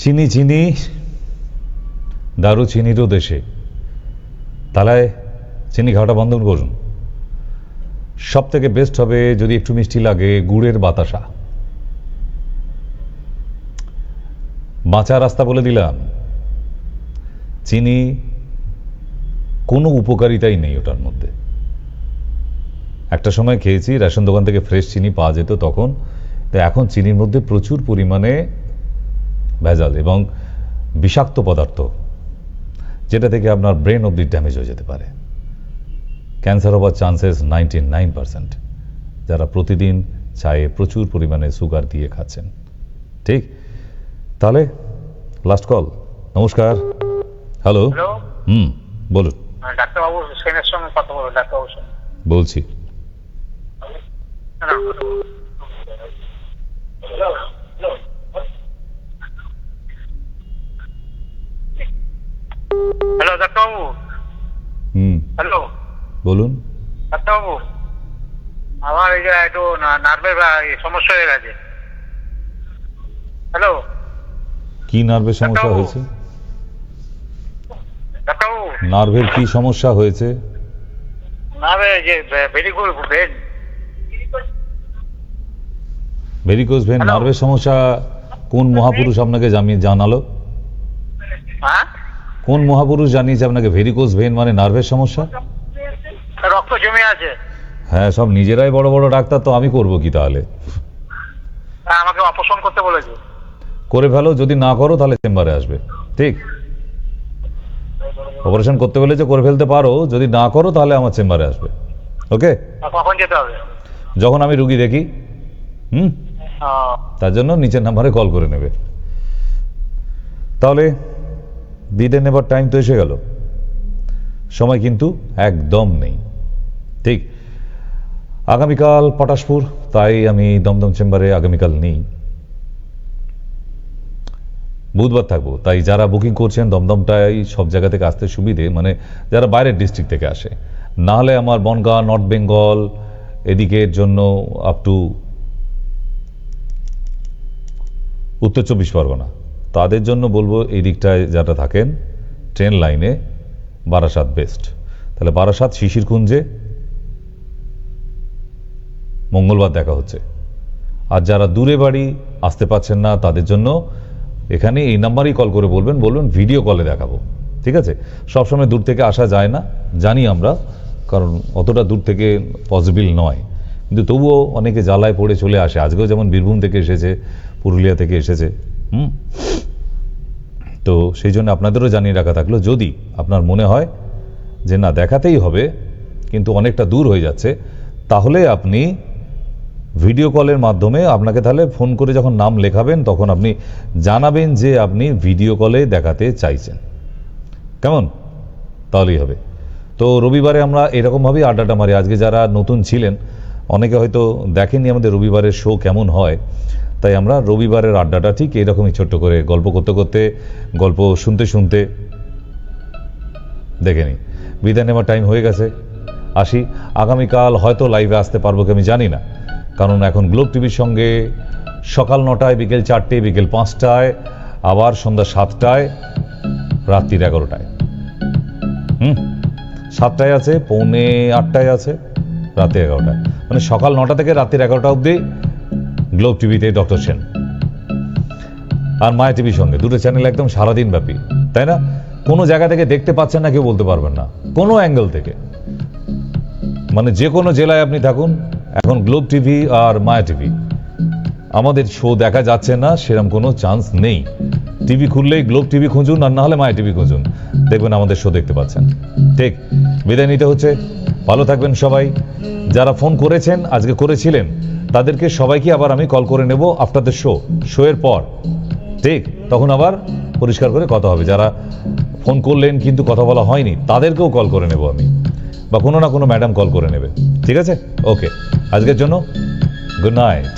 চিনি চিনি দারু চিনিরও দেশে। তাহলে চিনি খাওয়াটা বন্ধ করুন। সব থেকে বেস্ট হবে যদি একটু মিষ্টি লাগে গুড়ের বাতাসা। বাঁচা রাস্তা বলে দিলাম। চিনি কোনো উপকারিতাই নেই ওটার মধ্যে। একটা সময় খেয়েছি, রেশন দোকান থেকে ফ্রেশ চিনি পাওয়া যেত তখন। তো এখন চিনির মধ্যে প্রচুর পরিমাণে ভেজাল এবং বিষাক্ত পদার্থ, যেটা থেকে আপনার ব্রেন অবধি ড্যামেজ হয়ে যেতে পারে। ক্যান্সার হওয়ার চান্সেস 99%, যারা প্রতিদিন চায়ে প্রচুর পরিমাণে সুগার দিয়ে খাচ্ছেন। ঠিক, তাহলে লাস্ট কল। নমস্কার। হ্যালো। বলুন। ডাক্তারবাবু সেনের সঙ্গে কথা বলবো। ডাক্তারবাবুর সঙ্গে বলছি। হ্যালো ডাক্তারবাবু। হ্যালো বলুন। ডাক্তারবাবু, আমার এই যে একটু নার্ভের সমস্যা হয়ে গেছে। হ্যালো। কি নার্ভের সমস্যা ডাক্তারবাবু। হয়েছে? ডাক্তারবাবু, নার্ভের কি সমস্যা হয়েছে? না রে, যে varicose when. Varicose when Hello? নার্ভের সমস্যা কোন মহাপুরুষ আপনাকে জানালো? হ্যাঁ, কোন মহাপুরুষ জানিয়েছে আপনাকে ভেরিকোজ ভেন মানে নার্ভের সমস্যা? রক্ত জমে আছে। হ্যাঁ, সব নিজেরাই বড় বড় ডাক্তার, তো আমি করব কি তাহলে? হ্যাঁ, আমাকে অপারেশন করতে বলেছে। করে ফেলো, যদি না করো তাহলে চেম্বারে আসবে। ঠিক, অপারেশন করতে বলেছে, করে ফেলতে পারো, যদি না করো তাহলে আমার চেম্বারে আসবে। ওকে, আর কখন যেতে হবে? যখন আমি রুগী দেখি। তার জন্য নিচের নাম্বারে কল করে নেবে। তাহলে বিদায় নেবার টাইম তো এসে গেল, সময় কিন্তু একদম নেই। ঠিক, আগামীকাল পটাশপুর, তাই আমি দমদম চেম্বারে আগামীকাল নেই, বুধবার থাকবো। তাই যারা বুকিং করছেন দমদমটাই সব জায়গা থেকে আসতে সুবিধে, মানে যারা বাইরের ডিস্ট্রিক্ট থেকে আসে, না হলে আমার বনগাঁ, নর্থ বেঙ্গল এদিকের জন্য আপ টু উত্তর 24 পরগনা, তাদের জন্য বলবো এই দিকটায় যারা থাকেন ট্রেন লাইনে বারাসাত বেস্ট। তাহলে বারাসাত শিশিরকুঞ্জে মঙ্গলবার দেখা হচ্ছে। আর যারা দূরে বাড়ি আসতে পারছেন না তাদের জন্য এখানে এই নাম্বারেই কল করে বলবেন ভিডিও কলে দেখাবো। ঠিক আছে, সবসময় দূর থেকে আসা যায় না জানি আমরা, কারণ অতটা দূর থেকে পসিবল নয়, কিন্তু তবুও অনেকে জ্বালায় পড়ে চলে আসে। আজকেও যেমন বীরভূম থেকে এসেছে, পুরুলিয়া থেকে এসেছে। তো সেই জন্য আপনাদেরও জানিয়ে রাখা থাকলো, যদি আপনার মনে হয় যে না দেখাতেই হবে কিন্তু অনেকটা দূর হয়ে যাচ্ছে, তাহলে আপনি ভিডিও কলের মাধ্যমে, আপনাকে তাহলে ফোন করে যখন নাম লেখাবেন তখন আপনি জানাবেন যে আপনি ভিডিও কলে দেখাতে চাইছেন। কেমন? তাহলেই হবে। তো রবিবারে আমরা এরকমভাবেই আড্ডাটা মারি। আজকে যারা নতুন ছিলেন অনেকে হয়তো দেখেননি আমাদের রবিবারের শো কেমন হয়, তাই আমরা রবিবারের আড্ডাটা ঠিক এইরকমই ছোট্ট করে গল্প করতে করতে, গল্প শুনতে শুনতে দেখে নিই। বিদায় নেওয়ার টাইম হয়ে গেছে, আসি। আগামীকাল হয়তো লাইভে আসতে পারবো কি আমি জানি না, কারণ এখন গ্লোব টিভির সঙ্গে সকাল 9টায়, বিকেল 4টে, বিকেল 5টায়, আবার সন্ধ্যা 7টায়, রাত্রির 11টায়। 7টায় আছে, পৌনে 8টায় আছে, রাতে 11টায়, মানে সকাল 9টা থেকে রাত্রির 11টা অবধি গ্লোব টিভিতে ডক্টর সেন আর মায়া টিভির সঙ্গে দুটো চ্যানেল একদম সারাদিন ব্যাপী, তাই না? কোনো জায়গা থেকে দেখতে পাচ্ছেন না কেউ বলতে পারবেন না, কোনো অ্যাঙ্গেল থেকে, মানে যে কোনো জেলায় আপনি থাকুন, এখন গ্লোব টিভি আর মায়া টিভি আমাদের শো দেখা যাচ্ছে না সেরকম কোনো চান্স নেই। টিভি খুললেই গ্লোব টিভি খুঁজুন, আর না হলে মায়া টিভি খুঁজুন, দেখবেন আমাদের শো দেখতে পাচ্ছেন। ঠিক, বিদায় নিতে হচ্ছে। ভালো থাকবেন সবাই। যারা ফোন করেছেন, আজকে করেছিলেন, তাদেরকে সবাইকে আবার আমি কল করে নেব আফটার দ্য শো এর পর। ঠিক, তখন আবার পরিষ্কার করে কথা হবে। যারা ফোন করলেন কিন্তু কথা বলা হয়নি, তাদেরকেও কল করে নেব আমি, বা কোনো না কোনো ম্যাডাম কল করে নেবে। ঠিক আছে, ওকে, আজকের জন্য গুড নাইট।